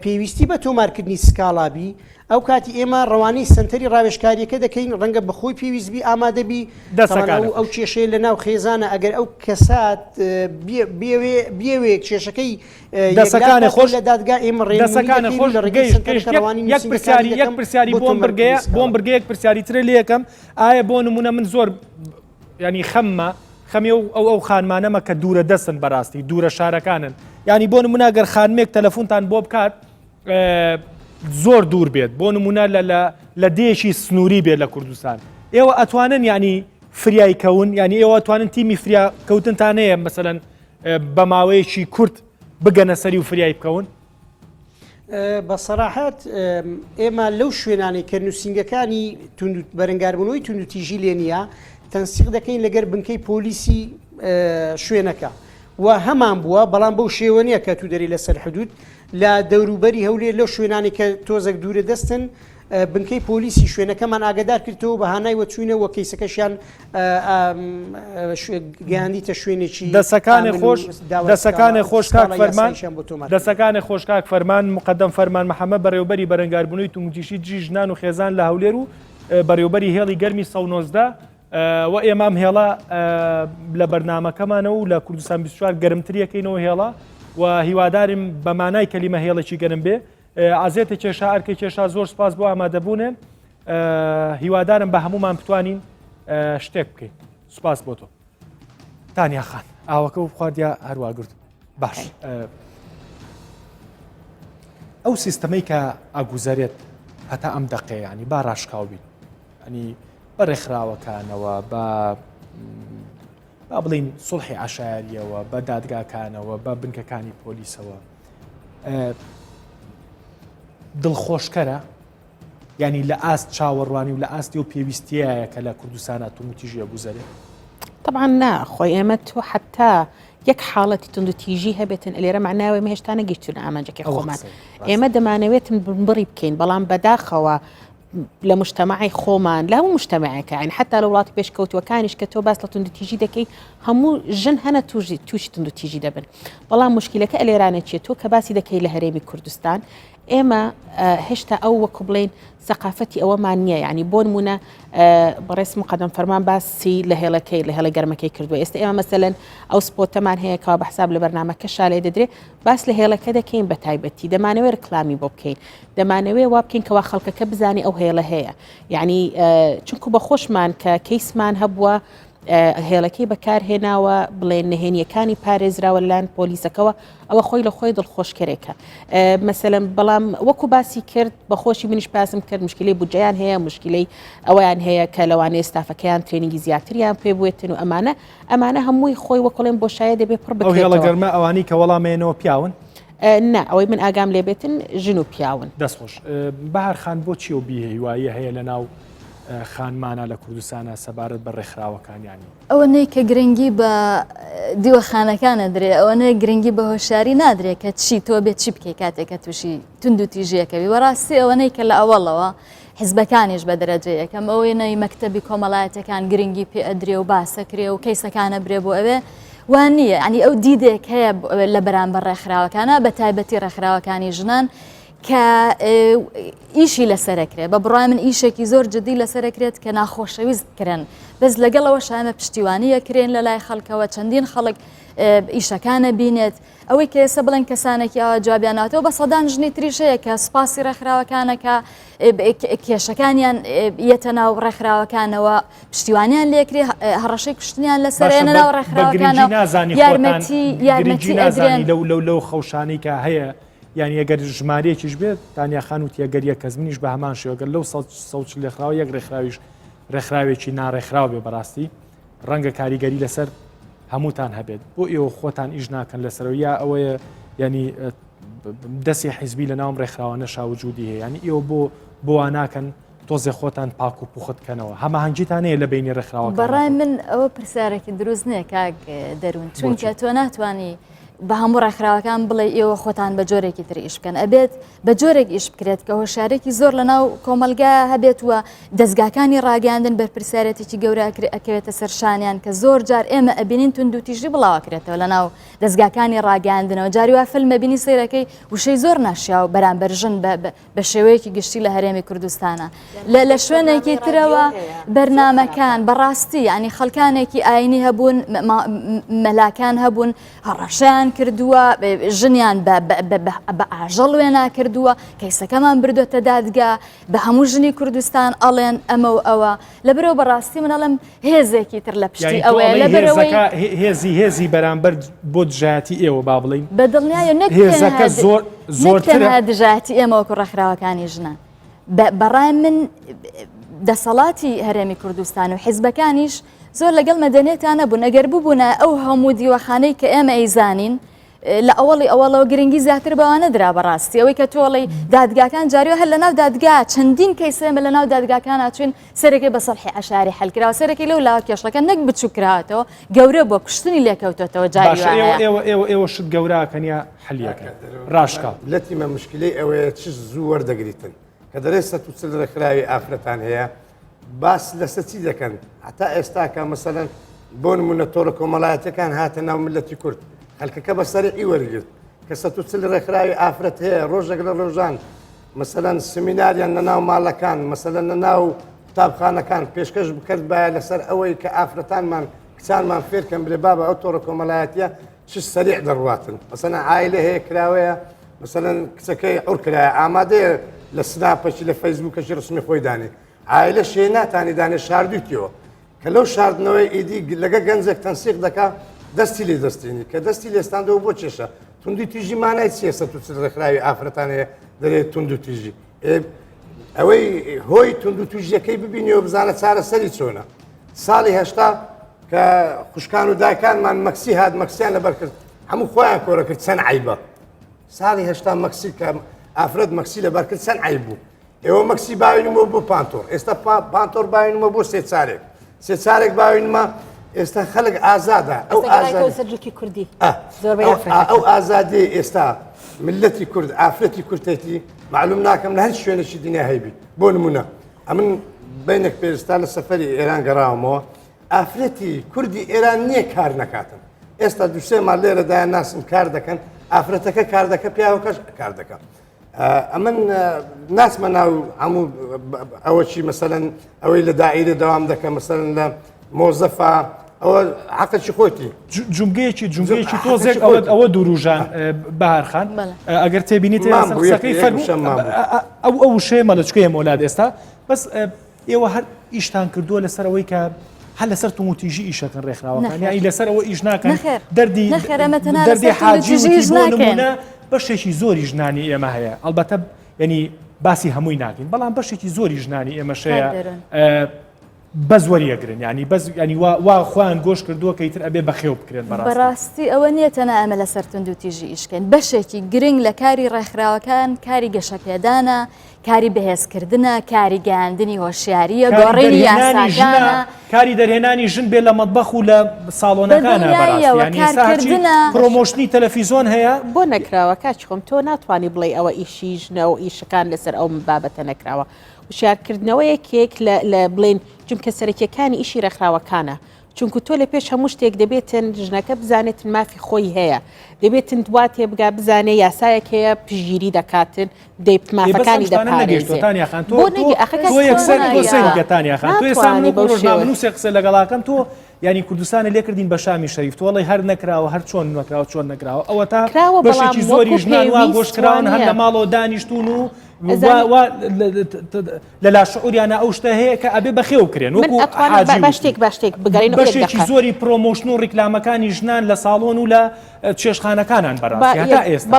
پێویستی بە تۆمارکردنی سکاڵابی ئەو کاتی ئێمە ڕەوانەی سنتەری ڕاوێژکاریەکە دەکەین ڕەنگە بەخۆی پێویستبی ئامادەبی ئەو کێشەیە لە ناو خێزانە ئەگەر ئەو کەسات بێوێ کێشەکەی دەسەکانی خۆش لە دادگا ئێمە دەسەکانی خۆش یەک پرسیاری بۆم بگەیەک پرسیاری ترە لێ یەکەم ئایا بۆ نمونە من زۆر ینی خەمی ئەو خانمانەمە کە دوورە دەستن بەڕاستی دوورە شارەکانن ینی بۆ نمونە گەر خانمێک تەلەفۆنتان بۆ بکات زۆر دوور بێت بۆ نمونە لە دێشی سنووری بێت لە کوردستان ئێوە ئەتوانن ینی فریای کەون ینی ئێوە توانن تیمی فریا کەوتنتانەیە مەسەلەن بە ماوەیەکی کورت بگەنە سەری و فریای بکەون بە سەراحەت ئێمە لەو شوێنانی کە نووسنگەکانی بەرەنگاربوونەوەی توندوتیژی لێ نیە تەنسیق دەکەین لەگەر بنکەی پۆلیسی شوێنەکە و هەمان بووە بەڵام بەو شێوەنیە کە تو دەری لەسەر حدود لە دەوروبەری هەولێر لەو شوێنانی کە تۆزێک دوورە دەستن بنکەی پۆلیسی شوێنەکەمان ئاگدار کردەوە بە هانای وەچوینەوە کەیسەکەشیان گەیاندیتە شوێنێکی دەسەکانی خۆش کاک فەرمان مقدم فەرمان محەممەد بەڕێوبەری بەرەنگاربوونەوەی تومتیشی ژنان و خێزان لە هەولێر و بەڕێوبەری هێڵی گەرمی 19 و ئێمام هێڵا لە بەرنامەکەمانە و لە کوردستان 24 گەرمتریەکەینەوە هێڵا و هیوادارم بەمانای کەلیمە هێڵێکی گەرم بێ ئازێتە کێشا ئەرکەی کێشا زۆر سپاس بۆ ئامادەبوونێ هیوادارم بە هەمومان بتوانین شتێک بکەین سپاس بۆ تۆ تانیا خان ئاوەکە و خواردیا هەروە گرت باش ئەو سیستەمەی کە ئاگوزارێت هەتا ئەم دەقەیانی با ڕاشکاو بین ئەنی بە ڕێکخراوەکانەوە با بڵین سڵحی عشاریەوە بە دادگاکانەوە بە بنکەکانی پۆلیسەوە دڵخۆشکەرە ینی لە ئاست چاوەڕوانی و لە ئاستی و پێویستیایە کە لە کوردستانە تومتیژیە گوزارێت طبعا نا خۆی ئێمە تۆ حتا یەک حاڵەتی توندوتیژی هەبێتن لێرە معناوی مهێشتا نەگەیشتون ئامانجەکەی خۆمان ئێمە دەمانەوێتن بڕی بکەین بەڵام بەداخەوە لە مجتمعی خۆمان لە هەموو مجتمعەکە عین حتا لە وڵاتی پێشکەوتوەکانیش کە تۆ باس لە توندوتیژی دەکەی هەموو ژن هەنە تووشی توندوتیژی دەبن بەڵام مشکلەکە ئەلێرانە چیە تۆ کە باسی دەکەی لە هەرێمی کوردستان ئێمە هێشتا ئەو وەکو بڵین سەقافەتی ئەوەمان نییە یعنی بۆ نمونە بەڕێز مقدم فەرمان باسی لە هێڵەکەی لە هێڵە گەرمەکەی کردووە ئێستا ئێمە مەسەلەن ئەو سپۆتەمان هەیە کەوا بەحساب لە بەرنامەکە شالێ دەدرێت باس لە هێڵەکە دەکەین بە تایبەتی دەمانەوێت ڕکلامی بۆ بکەین دەمانەوێت وا بکەین کەوا خەڵکەکە بزانێ ئەو هێڵە هەیە یعنی چونکو بە خۆشمان کە کەیسمان هەبووە هێڵەکەی بەکارهێناوە بڵێن نهێنیەکانی پارێزراوە لەلایەن پۆلیسەکەەوە ئەوە خۆی لە خۆی دڵخۆشکەرێکە مەسەلەن بەڵام وەکو باسی کرد بەخۆشی منیش پاسم کرد مشکلەی بودجەیان هەیە مشکلەی ئەویان هەیە کە لەوانەیە ستافەکەیان ترێنینگی زیاتریان پێ بوێتن و ئەمانە هەمووی خۆی وەکڵێن بۆشایە دەبێت پڕ بکرێتەوە هێڵە گەرمە ئەوانی کە وەڵامێنەوە پیاون نا ئەوەی من ئاگام لێبێتن ژن و پیاون دەستخۆش بەهارخان بۆچی و بیهێواییە هەیە لە ناو خانمانە لە کوردستانە سەبارەت بە ڕێکخراوەکانیانی ئەوەنەی کە گرنگی بە دیوەخانەکانە درێ ئەوەنەیە گرنگی بە هۆشیاری نادرێت کە چی تۆ بێت چی بکەی کاتێکە تووشی توندوتیژیەکەوی وەڕاستی ئەوەنەی کە لە ئەوەڵەوە حیزبەکانیش بە دەرەجێ یەکەم ئەوەی نەی مەکتەبی کۆمەڵایەتەکان گرنگی پێ ئەدرێ و باسەکرێ و کەیسەکانە برێ بۆ ئەوێ وان نییە ئەنی ئەو دیدێک هەیە لە بەرامبەر ڕێکخراوەکانە بە تایبەتی ڕێکخراوەکانی ژنان کە ئیشی لەسەرەکرێت بە بڕای من ئیشێکی زۆر جدی لەسەرەکرێت کە ناخۆشەویست کرێن بەس لەگەڵەوە شامە پشتیوانیەکرێن لە لای خەڵکەوە چەندین خەڵک ئیشەکانە بینێت ئەوەی کە ئێستا بڵێن کەسانێکی ئەوە جوابیاناتەوە بە سەدان ژنی تریشەیە کە سپاسی ڕێکخراوەکانەکە کێشەکانیان یەتە ناو ڕێکخراوەکانەوە پشتیوانیان لێکری هەڕەشەی کوشتنیان لەسەرێنە ناو ڕێکخراوەکانەوە یارمەتی ئەدرێن لەو خەوشانی کە هەیە یعنی ئەگەر ژمارەیەکیش بێت تانیا خان و تێگەریە کەزمنیش بە هەمان شێوەگەر لەو سەوچ لێخراوە یەک ڕێکخراویش ڕێکخراوێکی ناڕێکخراو بێ بەڕاستی ڕەنگە کاریگەری لەسەر هەمووتان هەبێت بۆ ئێوە خۆتان ئیش ناکەن لەسەرەوە یا ئەوەیە ینی دەستی حیزبی لە ناوم ڕێکخراوانە شاوجودی هەیە ینی ئێوە بۆ ناکەن تۆزێ خۆتان پاک و پوختکەنەوە هەماهەنگیتانەیە لە بینی ڕێکخراوەکە بەڕای من ئەوە پرسیارێکی دروست نییە کاک دەروون چونکە تۆ ناتوانانی بە هەموو ڕێکخراوەکان بڵێ ئێوە خۆتان بە جۆرێکی تر ئیش بکەن ئەبێت بە جۆرێک ئیش بکرێت کە هۆشارێکی زۆر لە ناو کۆمەلگا هەبێت وە دەستگاکانی ڕاگەاندن بەر پرسیارەتێکی گەورە ئەکەوێتە سەرشانیان کە زۆر جار ئێمە ئەبینین تونند و تیژی بڵاوکرێتەوە لە ناو دەستگاکانی ڕاگەاندنەوە جاری وا فیلمە بینی سیرەکەی وشەی زۆر ناشیا و بەرامبەر ژن بە شێوەیەکی گشتی لە هەرێمی کوردستانە لە شوێنێکی ترەوە بەرنامەکان بەڕاستی ینی خەڵکانێکی ئاینی هەبوون مەلاکان هەبوون هەڕەشیان کردووە ژنیان بە ئاژەڵ وێنا کردووە کەیسەکەمان بردوێتە دادگا بە هەموو ژنی کوردستان ئەڵێن ئەمە و ئەوە لەبەرەوە بەڕاستی منەڵم هێزێکی تر لە پشتی ئەوەیە لەبەرەوەی هێزی بەرامبەر بۆ دژایەتی ئێوە با بڵین بە دڵنیایە هێزەکە زۆرترە دژایەتی ئێمەوەکو ڕێکخراوەکانی ژنە بەڕای من دەسەڵاتی هەرێمی کوردستان و حیزبەکانیش زۆر لەگەڵ مەدەنێتان نەبوون ئەگەر ببوونە ئەو هەموو دیوەخانەی کە ئێمە ئەیزانین لە ئەوڵەوە گرنگی زیاتر بەوانە درا بەڕاستی ئەوەی کە تۆڵی دادگاکان جاریوە هەر لە ناو دادگا چەندین کەیسێمە لە ناو دادگاکان هاتوین سەرەکەی بە سەڵحی عەشاری حەلکراوە سەرەکەی لەو لاوە کێشەکە نەک بچووکراوەتەوە گەورە بۆ کوشتنی لێکەوتێتەوە جاریوە ئێوە شت گەوراکەن یا حەلیەکە ڕاشکا لەتیمە مشکلەی ئەوەیە چ زوو وەردەگریتن کە دەرێستە تو چل ڕێکخراوی ئافرەتان هەیە باس لەسەر چی دەکەن هەتا ئێستاکە مەسەلەن بۆ نمونە تۆڕە کۆمەڵایەتەکان هاتە ناو ملەتی کورد هەلکەکە بە سەرعی وەرگرت کە سە تو چل ڕێکخراوی ئافرەت هەیە ڕۆژێک لە ڕۆژان مەسەلەن سمیناریان لە ناو ماڵەکان مەسەلەن لە ناو قوتابخانەکان پێشکەش بکرد بایە لەسەر ئەوەی کە ئافرەتانمان کچانمان فێرکەن برێ بابە ئەو تۆڕە کۆمەڵایەتیە چ سەریع دەڕواتن مەسەلەن عایلە هەیە کراوەیە مەسەلەن کچەکەی عورکرایە ئامادەیە لە سناپەکی لە فەیسبووکەشی ڕسمی خۆی دانێ عایلە شێ ناتانی دانێ شاردوویتەوە کە لەو شاردنەوەی ئیدی لەگە گەنجێک تەنسیق دەکا دەستی لێ دەستێنی کە دەستی لێستاندەوە بۆ چێشە توندی تیژی مانای چێسە تو ڕێکخراوی ئافرەتانەیە دەرێت تونند و تیژی ئەوەی هۆی تونند و توژیەکەی ببینیەوە بزانە چارەسەری چۆنە ساڵی هەشتا کە خوشکان و دایکانمان مەکسی هات مەکسیان لەبەر کرد هەموو خۆیان کۆرە کرد چەند عیبە ساڵی هەشتا مەکسی کە ئافرەت مەکسی لەبەر کرد چەند عیب بوو ئێوە مەکسی باوینمەوە بۆ پانتۆر ئێستا پانتۆر باوینمە بۆ سێ چارێک باوینمە ئێستا خەڵک ئازادە سەرجوکی کوردی ئەو ئازادی ئێستا ملەتی کورد ئافرەتی کورتێتی معلوم ناکەم لە هەر شوێنێکی دنیا هەیبی بۆ نمونە ئەمن بینێک پێستا لە سەفەری ئێران گەڕاومەوە ئافرەتی کوردی ئێران نییە کار نەکاتن ئێستا دوسێ مال لێرەدایان ناسم کار دەکەن ئافرەتەکە کار دەکە پیاوەکەش کار دەکەن ئەمن ناسمە ناو هەموو ئەوەی مەسەلەن ئەوەی لە دائیرە دەوام دەکەم مەسەلەن لە مۆزەفا ئەوە عقلکی خۆتی جمگەیەکی تۆزێک ئەوە دووروژان بەهارخان ئەگەر تێبینیت قسەکەی ئەو شێمە لە چکەیە مۆلاد ئێستا بەس ئێوە هەر ئیشتان کردووە لەسەرەوەی کە هەر لەسەر توموتیژی ئیشەکەن ڕێکخراوەکان یانی لەسەر ئەوە ئیش ناکەن دەردی حاجی نمونە بەشێکی زۆری ژنانی ئێمە هەیە ئەلبەتە ینی باسی هەمووی ناکەین بەڵام بەشێکی زۆری ژنانی ئێمەشەیە بە زۆریەگرن ینی بەس ینی وا خۆیان گۆش کردووە کە ئیتر ئەبێ بەخێو بکرێن بەڕاستی ئەوە نییە تەنە ئەمە لەسەر تونند و تیژی ئیشکەین بەشێکی گرنگ لە کاری ڕێکخراوەکان کاری گەشەپێدانە کاری بەهێزکردنە کاری گەیاندنی هۆشیاریە گۆڕینی یاساکانە کاری دەرهێنانی ژن بێ لە مەطبەخ و لە ساڵۆنەکانە بەڕاستی پرۆمۆشنی تەلەڤیزۆن هەیە بۆ نەکراوە کاچ خۆم تۆ ناتوانانی بڵێ ئەوە ئیشی ژنە و ئیشەکان لەسەر ئەو بابەتە نەکراوە وشارکردنەوەیەکێک لە بڵێن چونکە سەرەکیەکانی ئیشی ڕێکخراوەکانە چونکو تۆ لە پێش هەموو شتێک دەبێتن ژنەکە بزانێتن مافی خۆی هەیە دەبێتن دواتێ بگا بزانێ یاسایەک هەیە پژگیری دەکاتن مافەکانی دەپارێزێ قسە لەگەڵاکەم تۆ ینی کوردستانی لێکردین بە شامی شەریف تۆڵی هەر نەکراوە هەر چۆن نەکراوە چۆن نەکراوە ئەوە تا بەشێکی زۆری ژنان وا گۆشتراون هەر لە ماڵەوە دانیشتون و لەلا شعوریانە ئەو شتە هەیە کە ئەبێ بەخێو کرێن باشتێک بگەڕین بەشێکی زۆری پرۆمۆشن و ڕیکلامەکانی ژنان لە ساڵۆن و لە چێشخانەکانان بەڕاستی هەتا ئێستا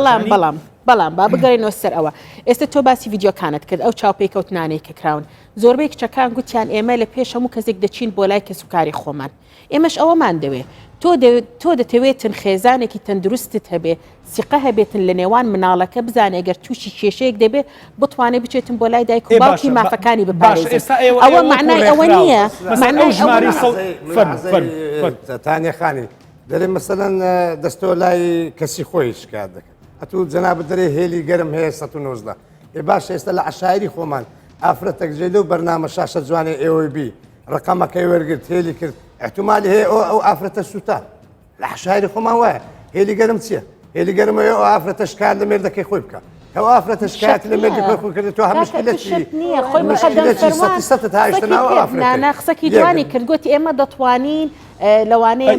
بەڵام با بگەڕێنەوە سەر ئەوە ئێستا تۆ باسی ڤیدیۆکانت کرد ئەو چاوپێکەوتنانەی کە کراون زۆربەی کچەکان گوتیان ئێمە لە پێش هەموو کەسێک دەچین بۆ لای کەسوکاری خۆمان ئێمەش ئەوەمان دەوێ تۆ دەتەوێتن خێزانێکی تەندروستت هەبێ سیقە هەبێتن لە نێوان مناڵەکە بزانێ گەر تووشی کێشەیەک دەبێ بتوانێت بچێتن بۆ لای دایک و باوکی مافەکانی بپارێزن ئەوە معنای ئەوە نییە تانیەخانی دەرێ مەسەلەن دەستۆ لای کەسی خۆی شکات دەکەن ئەتوو جەناب دەرێ هێلی گەرم هەیە 1990 باش ئێستا لە عشاعری خۆمان ئافرەتەک جێ لەو بەرنامە شاشە جوانێ ئێوەی بی ڕقەمەکەی وەرگرت هێلی کرد احتمالی هەیە ئەو ئافرەتە سووتان لە عشاعری خۆمان وایە هێلی گەرم چییە؟ هێلی گەرمە ئەو ئافرەتە شکار لە مێردەکەی خۆی بکە ئەو ئافرەتە شکایەت لە مێردەکەی خۆی کردێت تۆ هەمشکلەتی قسەکی جوانی کرد گوتی ئێمە دەتوانین لەوانەیە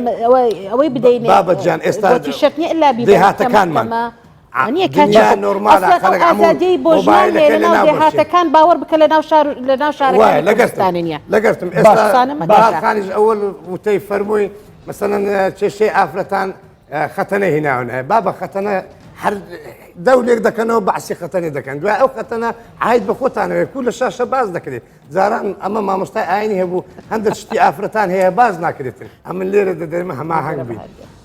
ئەوەی بدەین بابەتجان ئێستا شەرنی ئەلا دێهاتەکانمان ئازادی بۆ ژیان لەناو دێهاتەکان باوەڕ بکە لە ناو شارەکانستانی نیە لەگەرتم ئێستاخانیش ئەوەل وتەی فەرمووی مەسەن کێشەی ئافرەتان خەتەنە هیناون هەیە بابە خەتەنە هەر دەولێک دەکەنەوە بەعسی خەتەنی دەکەن دوای ئەو خەتەنە عید بە خۆتانەوەی کو لە شاشە باز دەکرێت زاران ئەمە مامۆستای ئاینی هەبوو هەندێک شتی ئافرەتان هەیە باز ناکرێتن ئەمن لێرە دەدەمە هەماهەنگ بین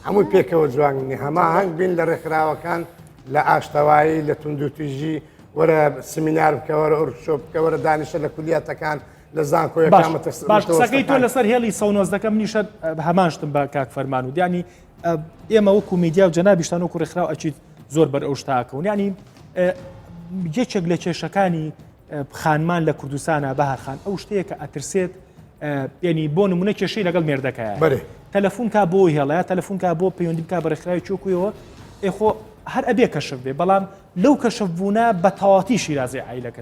هەمووی پێکەوە جواننی هەماهەنگ بین لە ڕێکخراوەکان لە ئاشتەوایی لە توندوتیژی وەرە سمینار بکەوەرە ئۆرکشۆپ بکەوەرە دانیشە لە کولیاتەکان لە زانکۆیەکان باش قسەکەی تۆ لەسەر هێڵی 1990 منیشە هەماشتم بە کاک فەرمان و دیانی ئێمە وەکو میدیا و جەنابیشتان وەکو ڕێکخراو ئەچیت زۆر بەر ئەو شتاکەون ینی یەکێک لە کێشەکانی خانمان لە کوردستانە بەهارخان ئەو شتەیە کە ئەترسێت ینی بۆ نمونە کێشەی لەگەڵ مێردەکەیە تەلەفۆن کا بۆ هێڵەیە تەلەفۆن کا بۆ پەیوەندی بکە بە ڕێکخراوی چۆکویەوە ئێخۆ هەر ئەبێ کەشف بێ بەڵام لەو کەشفبوونا بە تەواتی شیرازی عیلەکە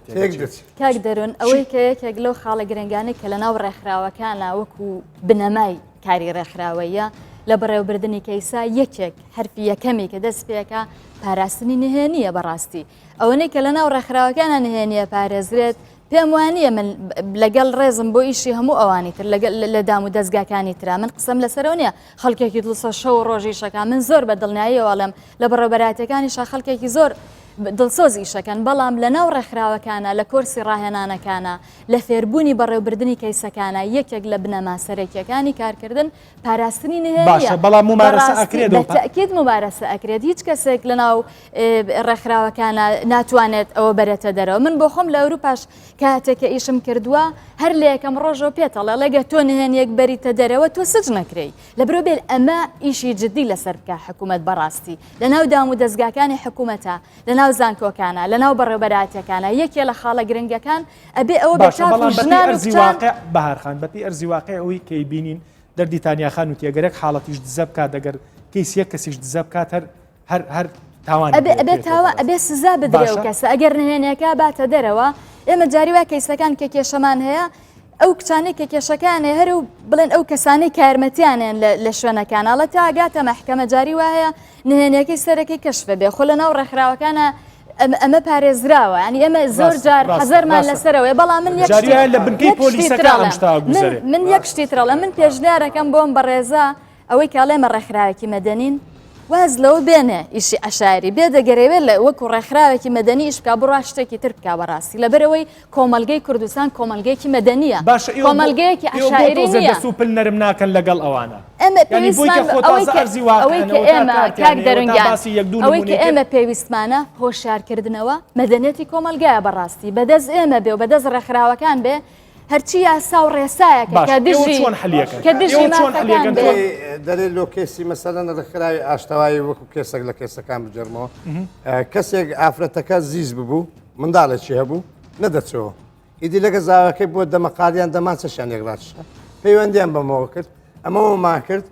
کاک دەرون ئەوەی کە یەکێک لەو خاڵە گرنگانەی کە لەناو ڕێکخراوەکانە وەکو بنەمای کاری ڕێکخراوەیە لە بەڕێوەبردننی کەیسا یەکێک هەرفی یەکەمی کە دەست پێەکە پاراستنی نهێنیە بەڕاستی ئەوەی کە لەناو ڕێکخراوەکانە نهێنیە پارێزرێت پێم وانە من لەگەڵ ڕێزم بۆ ئیشی هەموو ئەوانی تر لە دام و دەستگاکانی ترا من قسەم لەسەرەوە نیە خەڵکێکی دڵسە شەو ڕۆژی شەکان من زۆر بە دڵنیاییەوەڵم لە بەڕێوەبەراتەکانیشا خەڵکێکی زۆر دڵسۆزی شەکەن بەڵام لەناو ڕێکخراوەکانە لە کۆرسی ڕاهێنانەکانە لە فێربوونی بەڕێوەبردننی کەیسەکانە یەکێک لە بنەما سەرەکیەکانی کارکردن پاراستنی نهێنیە بەڵام ممارەسە ئەکرێت تاکید ممارەسە ئەکرێت هیچ کەسێک لەناو ڕێکخراوەکانە ناتوانێت ئەوە بەرێتە دەرەوە من بۆ خۆم لە ئەوروپاش کاتێکە ئیشم کردووە هەر لە یەکەم ڕۆژەوە پێتەڵە لەگە تۆ نهێنیەک بەریتە دەرەوە تۆ سج نەکرێی لە برۆبێت ئەمە ئیشی جددی لەسەر بکە حکوومەت بەڕاستی لەناو دام و دەستگاکانی حکوومەتە لەناو زانکۆکانە لەناو بەڕێوەبەراتەکانە یەکێ لە خاڵە گرنگەکان ئەبێ ئەوە بەهارخان بەپی ئەرزی واقع ئەوەی کەی بینین دەردی تانیاخان و تێگەرێک حاڵەتیش دزە بکات دەگەر کەیس یەک کەسیش دزە بکات هەر تاوان ئەبێ سزا بدرێ و کەسە ئەگەر نهێنیەکە باتە دەرەوە ئێمە جاری وا کەیسەکان کە کێشەمان هەیە ئەو کچانێک کە کێشەکانێ هەر و بڵێن ئەو کەسانی کارمەتیانێن لە شوێنەکانەڵە تا ئاگاتە مەحکەمە جاری وایە نهێنیەکەی سەرەکەی کەشفە بێ خۆ لەناو ڕێکخراوەکانە ئەمە پارێزراوە ینی ئەمە زۆر جار حەزەرمان لەسەرەوەی بەڵام من یەک شتی ترەڵە من پێشنیارەکەم بۆم بەڕێزە ئەوەی کاڵێمە ڕێکخراوێکی مەدەنین واز لەوە بێنێ ئیشی عشاری بێ دەگەرەوێت لە وەکو ڕێکخراوێکی مەدەنی ئیش بکە بڕوا شتێکی تر بکە بەڕاستی لەبەرەوەی کۆمەلگەی کوردستان کۆمەلگەیەکی مەدەنیە کۆمەلگەیەکی عشاعری نییە سوپل نەرم ناکەن لەگەڵ ئەوانە ئەوەی کە ئێمە پێویستمانە هۆشیارکردنەوە مەدەنێتی کۆمەلگایە بەڕاستی بەدەست ئێمە بێ و بەدەست ڕێکخراوەکان بێ هەرچی یاسا و ڕێسایەکە دەرێ لۆ کێسی مەسەلەن ڕێکخراوی ئاشتەوایی وەکو کێسێک لە کێسەکان بجەرمەوە کەسێک ئافرەتەکە زیز ببوو منداڵێکی هەبوو نەدەچەوە ئیدی لەگە زاوەکەی بۆ دەمەقالیان دەمان چەشانێک ڕاتشە پەیوەندیان بەمەوە کرد ئەمەوەمان کرد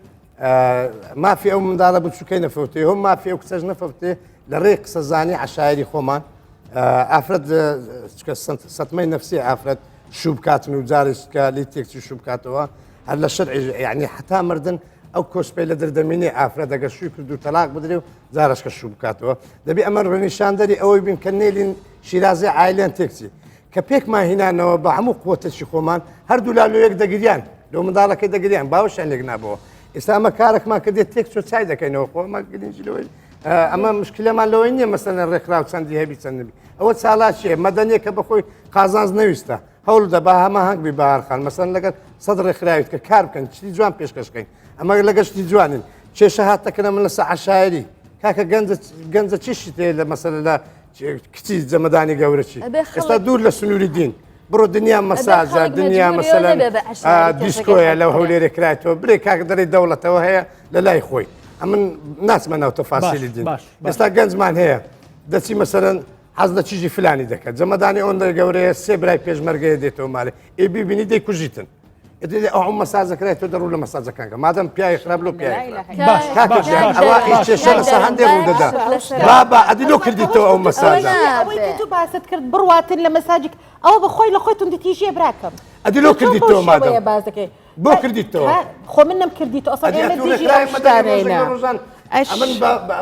مافی ئەو منداڵە بچووکەی نەفەوتێ هەم مافی ئەو کچەش نەفەوتێ لە ڕێ قسەزانی عشاعری خۆمان ئافرەت سەتمەی نەفسی ئافرەت شوو بکاتن و جارێککە لی تێکچی شوو بکاتەوە هەر لە شەرعی یعنی حتا مردن ئەو کۆسپی لە دەردەمینێ ئافرە دەگە شووی کرد و تەلاق بدرێ و زارشکە شوو بکاتەوە دەبی ئەمە ڕێنیشاندەری ئەوەی بین کە نێلین شیرازی عایلێن تێکچی کە پێکمان هینانەوە بە هەموو قوتەشی خۆمان هەردوو لالوەیەک دەگریان لۆ منداڵەکەی دەگریان باوشیان لێک نابەوە ئێستا ئەمە کارێکمان کە دێت تێک چۆ چای دەکەینەوە خۆمان گرنگی لەوەی ئەمە مشکلەمان لەوەی نییە مەسەلەن ڕێکخراو چەندی هەبی چەندبی ئەوە چالاکیە مەدەنیە کە بەخۆی قازانز نەویستە هەوڵ دەبا هەمە هەنگبی باارخان مەسەن لەگەر سەد ڕێکخراویت کە کار بکەن چی جوان پێشکەشکەین ئەمە لەگەشتی جوانین کێشە هاتەکەنە من لەسەر عشاعری کاکە گەنجە چیشی تێ لە مەسەلە لە کچی جەمەدانی گەورەچی ئێستا دوور لە سنووری دین بڕۆ دنیا مەساجە دنیا مەسەلەن دیسکۆیە لەو هەولێرە کرایەوە برێ کاکە دەڕی دەوڵەتەوە هەیە لە لای خۆی ئەمن ناچمە ناو تەفاسیلی دین ئێستا گەنجمان هەیە دەچی مەسەرەن حەز لە چیژی فلانی دەکات جەمەدانی ئەوەندە گەورەیە سێ برای پێشمەرگەیە دێتەوە ماڵێ ئێ بیبینی دەیکوژیتن ئەو مەساجەکەی تۆ دەڕوو لە مەساجەکانکە مادەم پیاوی خراپ لۆ پیاوی ئەوە کێشە لەسە هەندێک ڕوو دەدا بابا ئەدی لۆ کردیتەوە ئەو مەساجە ئەوەی تو باست کرد بڕواتن لە مەساجێک ئەوە بەخۆی لە خۆیتون دەتیژیە براکەم ئەدی لۆ کردیتەوە مادەم بازەکەی بۆ کردیتەوە خۆ من نەم کردیتەوە ئەسڵ ئێمە دژی ئەمن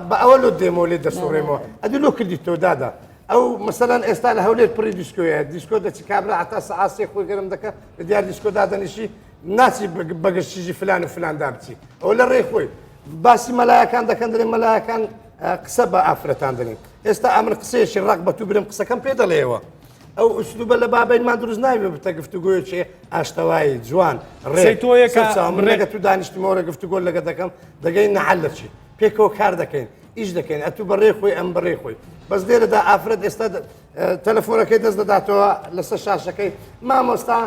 بە ئەوە لۆ دێمەوە لێ دەسوڕێمەوە ئەدی لۆ کردیتەوە دادا ئەو مەسەلەن ئێستا لە هەولێر پڕی دیسکۆیە دیسکۆ دەچی کابرا حتا سەعاسی خۆی گەرم دەکە لە دیار دیسکۆ دادەنیشی ناچی بەگەشتیژی فلان و فلاندا بچی ئەو لە ڕێ خۆی باسی مەلایەکان دەکەن دەڵێن مەلایەکان قسە بە ئافرەتان دەڵێن ئێستا ئەمن قسەیەشی ڕق بە تو برم قسەکەم پێ دەڵێەوە ئەو ئوسلوبە لە بابینمان دروست ناوێ بتە گفتوگۆی چێ ئاشتەوایی جوان ڕێگە تو دانیشتمەوەرە گفتوگۆ لەگە دەکەم دەگەین نەحەل لەچی پێکەوە کار دەکەین ئیش دەکەین ئەتو بەڕێ خۆی ئەم بەڕێ خۆی بەس لێرەدا ئافرەت ئێستا تەلەفۆنەکەی دەست دەداتەوە لەسەر شاشەکەی مامۆستا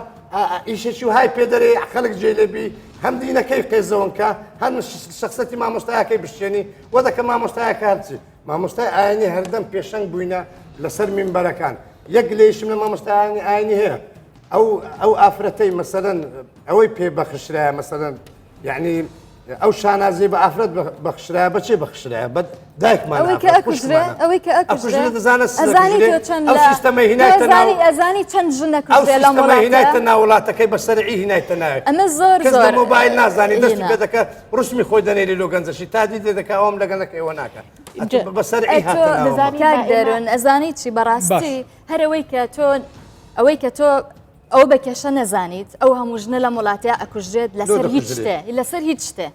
ئیشێکی و های پێدەرێ خەڵک جێلێبی هەم دینەکەی قێزەوەنکە هەم شخصەتی مامۆستایەکەی بشتێنی وە دەکە مامۆستایەکە هەرچی مامۆستای ئاینی هەردەم پێشەنگ بووینە لەسەر مینبەرەکان یەک لێشم لە مامۆستایانی ئاینی هەیە ئەو ئافرەتەی مەسەرەن ئەوەی پێ بەخشرایە مەسەرەن یعنی ئەو شانازی بە ئافرەت بەخشرایە بەچێ بەخشرایە بە دایکمان ئەوەی کە ئەکوژرێ دەزانێت ئەو سیستەمە هینایتە ناو ئەزانی چەند ژنە ئەو سیستەمە هینایتە ناو وڵاتەکەی بەسەرعی هینایتە ناوێت ئەمە زۆر کەس لە مۆبایل نازانی دەستی پێ دەکە ڕوسمی خۆی دەنێری لۆ گەنجەشی تا دیدێ دەکە ئەوم لە گەنجەکە ئێوە ناکە بەسەرعی هاتە کاک دەرۆن ئەزانی چی بەڕاستی هەرەوەی کە تۆ ئەوەی کە تۆ ئەو بە کێشە نەزانیت ئەو هەموو ژنە لە وڵاتەیە ئەکوژرێت لەسەر هیچ شتێ لەسەر هیچ شتێ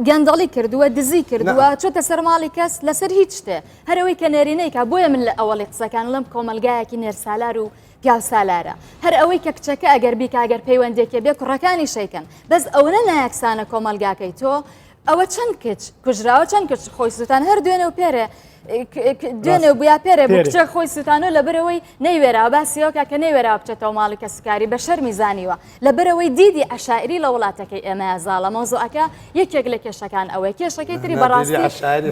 گەندەڵی کردووە دزی کردووە چۆتە سەر ماڵی کەس لەسەر هیچ شتێ هەرەوەی کە نێرینەیکە بۆیە من لە ئەوەڵی قسەکان لەم کۆمەلگایەکی نێرسالار و پیاو سالارە هەر ئەوەی کە کچەکە ئەگەر بیکە ئەگەر پەیوەندێکە بێ کوڕەکانی شەیکەن بەس ئەوە نایەکسانە کۆمەلگاکەی تۆ ئەوە چەند کچ کوژراوە چەند کچ خۆی سووتان هەر دوێنە و پێرە دوێنێ بویا پێرە بۆ کچە خۆی سووتانۆ لە بەرەوەی نەیوێراوە باسیەوە کە نەیوێراوە بچێتەوە ماڵی کەسکاری بە شەرمی زانیوە لە بەرەوەی دیدی عشاعری لە وڵاتەکەی ئێمە زاڵە مۆزوعەکە یەکێک لە کێشەکان ئەوەی کێشەکەی تری بەڕاستی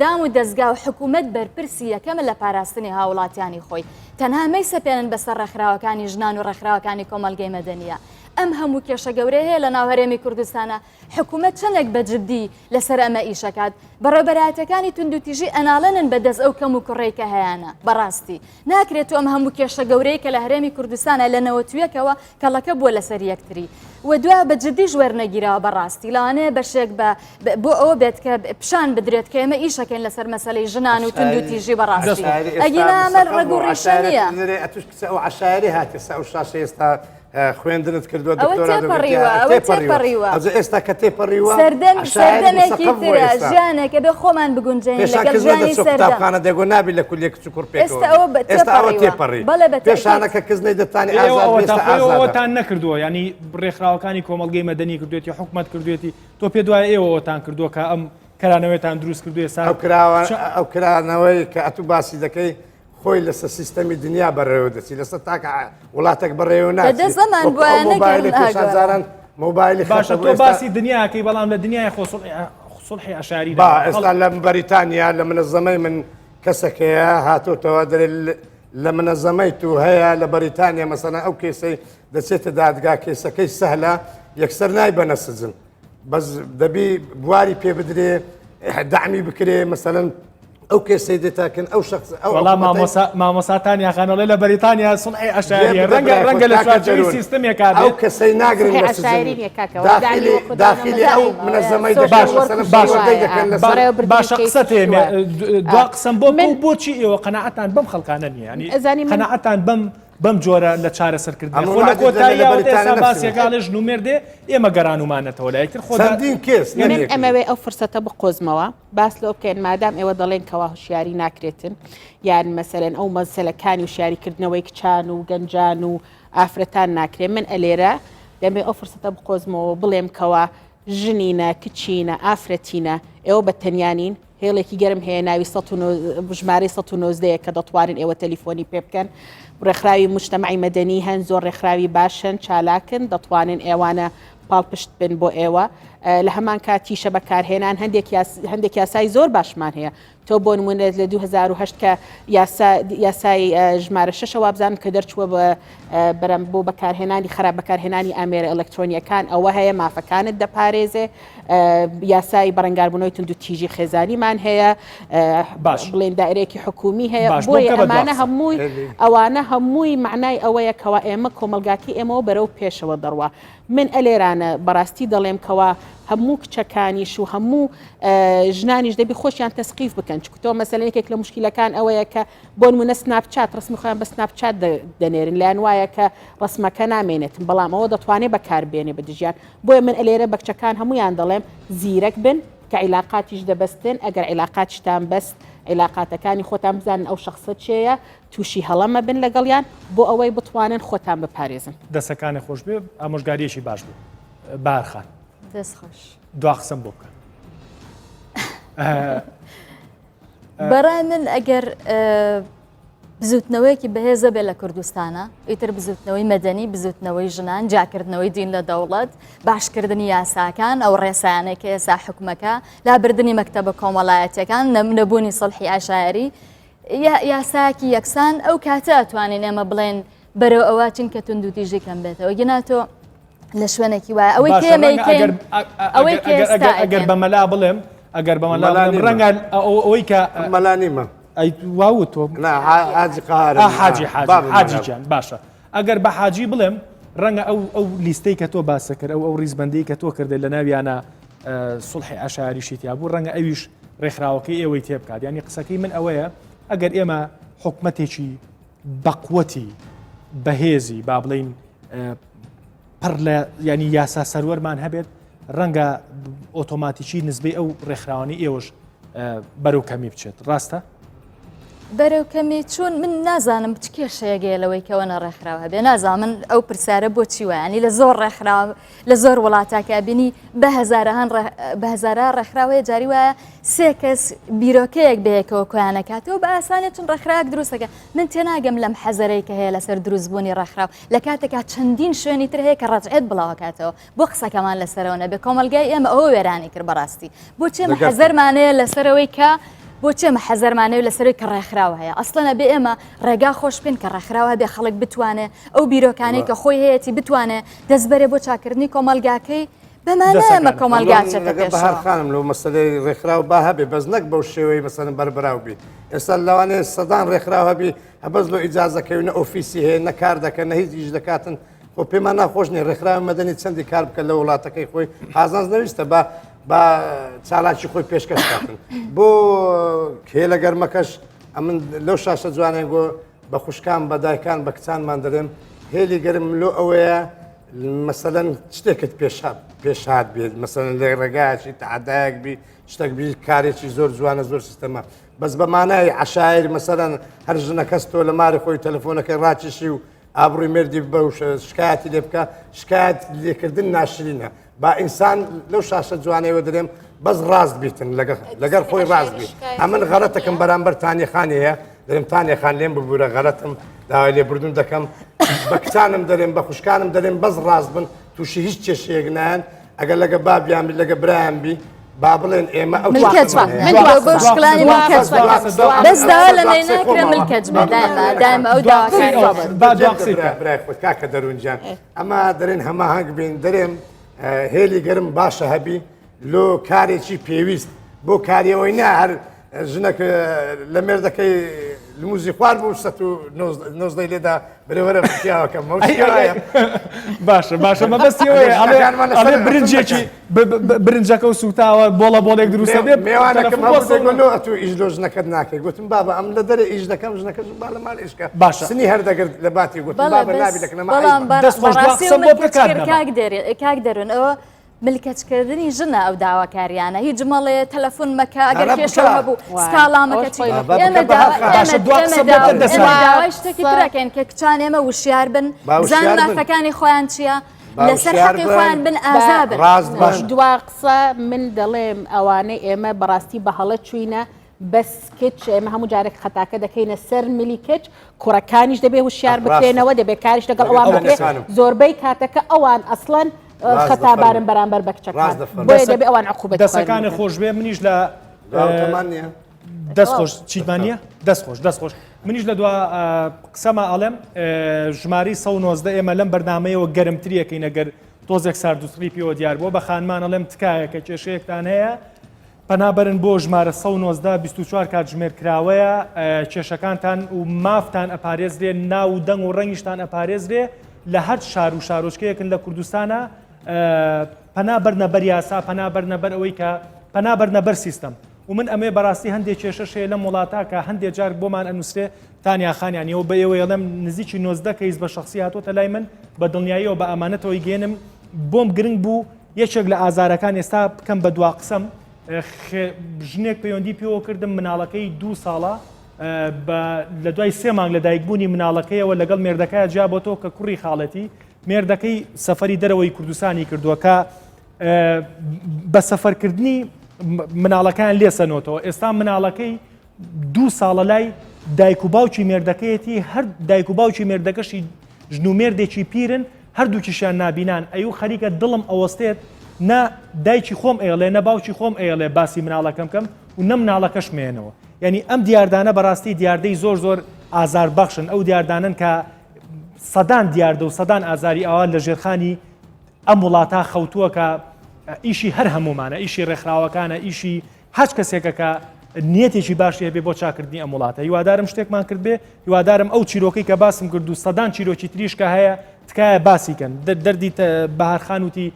دام و دەستگا و حکوومەت بەرپرسی یەکەمە لە پاراستنی هاوڵاتیانی خۆی تەنها مەی سەپێنن بەسەر ڕێکخراوەکانی ژنان و ڕێکخراوەکانی کۆمەلگەی مەدەنیە ئەم هەموو کێشە گەورەی هەیە لە ناو هەرێمی کوردستانە حکوومەت چەندێک بەجددی لەسەر ئەمە ئیشەکات بەڕێبەرایەتەکانی توندوتیژی ئەناڵەنن بەدەست ئەو کەم و کوڕێکە هەیەە بەڕاستی ناکرێت ئەم هەموو کێشە گەورەی کە لە هەرێمی کوردستانە لە نەوەتویەکەوە کەڵەکە بووە لەسەر یەکتری و دوای بەجددی ژوەرنەگیرەوە بەڕاستی لەوانەیە بەشێک بۆ ئەوە بێت کە پیشان بدرێت کە ئێمە ئیشەکەین لەسەر مەسەلەی ژنان و توندوتیژی بەڕاستی ئەگینا ئەمە ڕێگوڕیشە نییە ئەو عشاعری هاتێ ئەو شاشە ئێستا خوێندنت کردووە ئێستا کە تێپەڕیوە سەردەمێکی ترە ژیانێکە بێ خۆمان بگونجێن لەگەڵ ژیانی سەردەمخانە دەگۆ نابی لە کولێک چ کوڕ پێ ئێستا ئەوە تێپەڕی پێشانەکە کەس نەیدەتانی ئەوەتان نەکردووە ینی ڕێکخراوەکانی کۆمەلگەی مەدەنی کردوێتی حکوومەت کردوێتی تۆ پێ دوای ئێوەتان کردووە کە ئەم کەرانەوەیتان دروست کردوێ سا ئەو کرانەوەی کە ئەتو باسی دەکەی خۆی لەسەر سیستەمی دنیا بەڕێوە دەچی لەسەر تاکە وڵاتێک بەڕێوە ناچێت مۆبایلی باشە تۆ باسی دنیاکەی بەڵام لە دنیای خۆسڵحی ئاشاری ئێستا لە بەریتانیا لە منەزەمەی من کەسێکەیە هاتوتەوە دەرێ لە منەزەمەی تو هەیە لە بەریتانیا مەسەنا ئەو کێسەی دەچێتە دادگا کێسەکەی سەهلە یەکسەر نای بەنە سزن بەس دەبی بواری پێ بدرێ دامی بکرێ مەسەلەن ئەو کێسەی دێتاکەن ئەو شخص وەڵام مامۆساتان یاخانەڵێ لە بەریتانیا سڵحی ئەشاریە ڕەنگە لە چوارچەوەی سیستەمێکا ئەو کەسەی ناگرن داخلی ئەو منەزەمەی باشە قسە تێمێ دوا قسم بۆ بۆچی ئێوە قەناعەتان بەم خەڵکانە نییە ینی قەناعەتان بەم جۆرە لە چارەسەرکردن خۆ لە کۆتاییەوە باسیەکانە ژنومێردێ ئێمە گەرانومانەتەوە لە یەکتر خۆدین کێس من ئەمەوێ ئەو فرسەتە بقۆزمەوە باس لەوە بکەین مادام ئێوە دەڵێن کەوا هوشیاری ناکرێتن یان مەسەرەن ئەو مەسەلەکانی وشیاریکردنەوەی کچان و گەنجان و ئافرەتان ناکرێت من ئەلێرە دەمێ ئەو فرسەتە بقۆزمەوە بڵێم کەوا ژنینە کچینە ئافرەتینە ئێوە بە تەنیانین هێڵێکی گەرم هەیە ناوی ژمارەی 1990 کە دەتوانن ئێوە تەلیفۆنی پێ بکەن ڕێکخراوی مجتەمەعی مەدەنی هەن زۆر ڕێکخراوی باشن چالاکن دەتوانن ئێوانە پاڵپشت بن بۆ ئێوە لە هەمان کاتیشە بەکارهێنان هەندێک یاسای زۆر باشمان هەیە تۆ بۆ نمونێت لە 2008 کە یاسای ژمارە 6 وابزانم کە دەرچووە بەرەم بۆ بەکارهێنانی خراپ بەکارهێنانی ئامێرە ئەلکترۆنیەکان ئەوە هەیە مافەکانت دەپارێزێ یاسای بەڕنگاربوونەوەی تونند و تیژی خێزانیمان هەیە بڵێن دائرەیەکی حکومی هەیە بۆیە ئەمانە هەمووی ئەوانە هەمووی معنای ئەوەیە کەوا ئێمە کۆمەلگاکی ئێمەوە بەرەو پێشەوە دەڕوە من ئەلێرانە بەڕاستی دەڵێم کەوا هەموو کچەکانیش و هەموو ژنانیش دەبی خۆشیان تەسقیف بکەن چکتۆ مەسەلەیەکێک لە مشکلەکان ئەوەیە کە بۆ نمونە سناپچات ڕسمی خۆیان بە سناپچات دەنێرن لایەن وایە کە ڕسمەکە نامێنێتن بەڵام ئەوە دەتوانێت بەکاربێنێ بە دژیان بۆیە من ئەلێرە بە کچەکان هەمویان دەڵێم زیرەک بن کە عیلاقاتیش دەبەستن ئەگەر عیلاقاتشتان بەست عیلاقاتەکانی خۆتان بزانن ئەو شخصە چێیە تووشی هەڵەمە بن لەگەڵیان بۆ ئەوەی بتوانن خۆتان بپارێزن دەسەکانی خۆش بێ ئامۆژگاریەکی باش بوو بارخان دەستخۆش دوا قسم بۆ بکەن بەڕای من ئەگەر بزوتنەوەیەکی بەهێزە بێ لە کوردستانە ئیتر بزوتنەوەی مەدەنی بزوتنەوەی ژنان جاکردنەوەی دین لە دەوڵەت باشکردنی یاساکان ئەو ڕێسایانێک کە ئێسا حکومەکە لابردنی مەکتەبە کۆمەڵایەتەکان نەبوونی سڵحی ئاشاعری یاساکی یەکسان ئەو کاتە ئەتوانین ئێمە بڵێن بەرەو ئەوە چین کە تونند و تیژی کەم بێتەوە گەناتۆ لە شوێنێکی وایە ئەوەی کێمەکەین ئەوەی ئەگەر بەمەلا بڵێم ئەگەر بەمەلا ڕەنگە ئەوەی کە مەلانیمە واوت تۆ حاجییان باشە ئەگەر بە حاجی بڵێم ڕەنگە ئەو لیستەی کە تۆ باسە کرد ئەو ڕیزبندی کە تۆ کردێت لە ناویانە سڵحی ئاشاریشی تیا بوو ڕەنگە ئەویش ڕێکخراوەکەی ئێوەی تێبکات ینی قسەکەی من ئەوەیە ئەگەر ئێمە حکومەتێکی بەقوەتی بەهێزی با بڵین پڕ لە ینی یاسا سەروەرمان هەبێت ڕەنگە ئۆتۆماتیکی نزبەی ئەو ڕێکخراوانی ئێوەش بەرەو کەمی بچێت ڕاستە؟ بەرەوکەمی چون من نازانم چ کێشەیەگەیەلەوەی کەوەنە ڕێکخراوە بێ نازانم من ئەو پرسیارە بۆچی وایانی لە زۆر ڕێکخراو لە زۆر وڵاتاکە بینی بە هەزارە ڕێکخراوەیە جاری وایە سێ کەس بیرۆکەیەک بەیەکەوە کۆیانەکاتەوە بە ئاسانێت چون ڕێکخراوەک دروستەکە من تێناگەم لەم حەزەرەی کە هەیە لەسەر دروستبوونی ڕێکخراو لە کاتێکا چەندین شوێنی تر هەیە کە ڕەجعێت بڵاوکاتەوە بۆ قسەکەمان لەسەرەوە نەبێ کۆمەلگای ئێمە ئەوە وێرانی کرد بەڕاستی بۆچی ئێمە حەزەرمانەیە لەسەرەوەی کە بۆچی ئێمە حەزەرمانەوە لەسەروی کە ڕێکخراوە هەیە ئەسڵەنە بێ ئێمە ڕێگا خۆش بین کە ڕێکخراوە بێ خەڵک بتوانێت ئەو بیرۆکانەی کە خۆی هەیەی بتوانێت دەستبەرێ بۆ چاکردنی کۆمەلگاکەی بەمانە ئێمە کۆمەلگاچێتە بەهار خانم لەو مەسەلەی ڕێکخراو با هەبێ بەس نەک بەو شێوەی مەسەلەن بەربراو بی ئێستا لەوانەیە سەدان ڕێکخراو هەبی هەبەز لۆ ئیجازەکەوی نە ئۆفیسی هەیە نە کار دەکەن نە هیچ ئیش دەکاتن خۆ پێمان ناخۆش نیە ڕێکخراوی مەدەنی چەندی کار بکە لە وڵاتەکەی خۆی حازانز نەویستە بە چالاکی خۆی پێشکەش کاتن بۆ کێ لە گەرمەکەش ئەمن لەو شاشە جوانێک گۆ بە خوشکان بە دایکان بە کچانمان دەرێن هێلی گەرم لۆ ئەوەیە مەسەلەن شتێکت پێشهات بێت مەسەلەن لە ڕێگایکی تعدایەک بی شتێک بی کارێکی زۆر جوانە زۆر سیستەمە بەس بە مانای عشایر مەسەلەن هەر ژنە کەس تۆ لە ماری خۆی تەلەفۆنەکەی ڕاکێشی و ئابڕووی مردی بە شکایەتی لێ بکە شکایەت لێکردن ناشرینە با ئینسان لەو شاشە جوانەوە دەرێم بەس ڕاست بیتن لەگەر خۆی ڕاست بی ئەمن غەڵەتەکەم بەرامبەر تانیخانی هەیە دەرێم تانیخان لێم ببوورە غەڵەتم داوای لێبوردون دەکەم بە کچانم دەرێم بە خوشکانم دەرێم بەس ڕاست بن تووشی هیچ کێشەیەک نایەن ئەگەر لەگە بابیان بی لەگە برایان بی با بڵێن ئێمە ئەو بەس داوا لە نەکرێ ملکەت دائما ئەو برای خۆت کاکە دەروونجان ئەمە دەرێن هەماهەنگ بین دەرێم هێلی گەرم باشە هەبی لۆ کارێکی پێویست بۆ کاریەوەی نا هەر ژنك لە مێردەکەی لموزی خوارد بوو 19 لێدا برێوەرە پیاوەکەم باشە مەبەستیەوەی ئەڵێ برنجێکی برنجەکە و سوتاوە بۆڵێک دروستە بێ میوانەکەم تو ئیش لۆ ژنەکەت ناکەی گوتم بابە ئەم لە دەرە ئیش دەکەم ژنەکە با لە ماڵ ئیشکە باشە سنی هەردەگرت لە باتی گوتم بابە نابی دەکەنەمە کاک دەرون ئەوە ملکەتکردنی ژنە ئەو داواکاریانە هیچ جمەڵێ تەلەفۆن مەکە ئەگەر کێشەوە هەبوو سکاڵامەکە داوای شتێکی ترەکەین کە کچان ئێمە وشیار بن زان مافەکانی خۆیان چییە لەسەر حەقی خۆیان بن ئازا بن دوا قسە من دەڵێم ئەوانەی ئێمە بەڕاستی بە هەڵە چوینە بەس کچ ئێمە هەموو جارێک خەتاکە دەکەینە سەر ملی کچ کوڕەکانیش دەبێ وشیار بکرێنەوە دەبێت کاریش لەگەڵ ئەوان بکرێت زۆربەی کاتەکە ئەوان ئەسڵەن خەتابارن بەرامبەر بە کچەکان بۆیە دەبێ ئەوان عقوبەت دەسەکانی خۆش بێ منیش لە دەستخۆش چیتمانە دەستخۆش منیش لە دو قسەما ئەڵێم ژماری 19 ئێمە لەم بەرنامەیەوە گەرمتریەکەی نەگەر تۆزێک ساردوسری پێوە دیار بۆ بە خانمان ئەڵێم تکایە کە کێشەیەکتان هەیە پەنابەرن بۆ ژمارە 19 24 کات ژمێر کراوەیە کێشەکانتان و مافتان ئەپارێزرێ ناو و دەنگ و ڕەنگیشتان ئەپارێزرێ لە هەر شار و شارۆچکەیەکن لە کوردستانە پەنابەرنە بەر یاسا پەنابەرنە بەر ئەوەی کە پەنابەرنە بەر سیستەم و من ئەمێ بەڕاستی هەندێک کێشەشەیە لە وڵاتە کە هەندێک جار بۆمان ئەنووسێ تانیاخانیانەوە بە ئێوە ئەڵێم نزیکی 19 کەیس بە شخصی هاتۆتە لای من بە دڵنیاییەوە بە ئەمانەتەوەی گێنم بۆم گرنگ بوو یەکێک لە ئازارەکان ئێستا بکەم بە دوا قسەم ژنێک پەیوەندی پێوە کردم مناڵەکەی 2 ساڵە لە دوای 3 مانگ لە دایکبوونی مناڵەکەیەوە لەگەڵ مێردەکەی جیا بۆ تۆ کە کوڕی خاڵەتی مێردەکەی سەفەری دەرەوەی کوردستانی کردووە کە بە سەفەرکردنی مناڵەکان لێسەنەوەتەوە ئێستا مناڵەکەی 2 ساڵە لای دایک و باوکی مێردەکەیەتی هەر دایک و باوکی مێردەکەشی ژن و مێردێکی پیرن هەردووکیشیان نابینان ئەو خەریکە دڵم ئەوەستێت نە دایکی خۆم ئێڵێ نە باوکی خۆم ئێڵێ باسی مناڵەکەم کەم و نە مناڵەکەش مێنەوە یعنی ئەم دیاردانە بەڕاستی دیاردەی زۆر ئازار بەخشن ئەو دیاردانن کە سەدان دیاردە و سەدان ئازاری ئەوە لە ژێرخانی ئەم وڵاتە خەوتووە کە ئیشی هەر هەمومانە ئیشی ڕێکخراوەکانە ئیشی هەچ کەسێکە کە نیەتێکی باشی هەبێ بۆ چاکردنی ئەم وڵاتە هیوادارم شتێکمان کرد بێ هیوادارم ئەو چیرۆکەی کە باسم کرد و سەدان چیرۆکی تریشکە هەیە تکایە باسیکەن دەردی بەهارخان وتی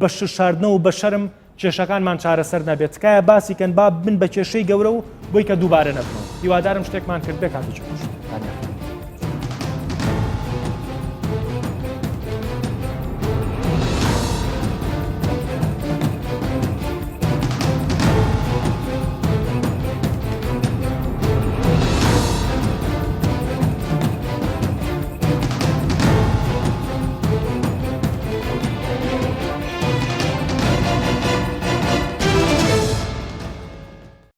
بە شاردنەوە و بە شەرم کێشەکانمان چارەسەر نەبێت تکایە باسیکەن با بن بە کێشەی گەورە و بۆی کە دووبارە نەبنەوە هیوادارم شتێکمان کرد بێ کاتێکی خۆش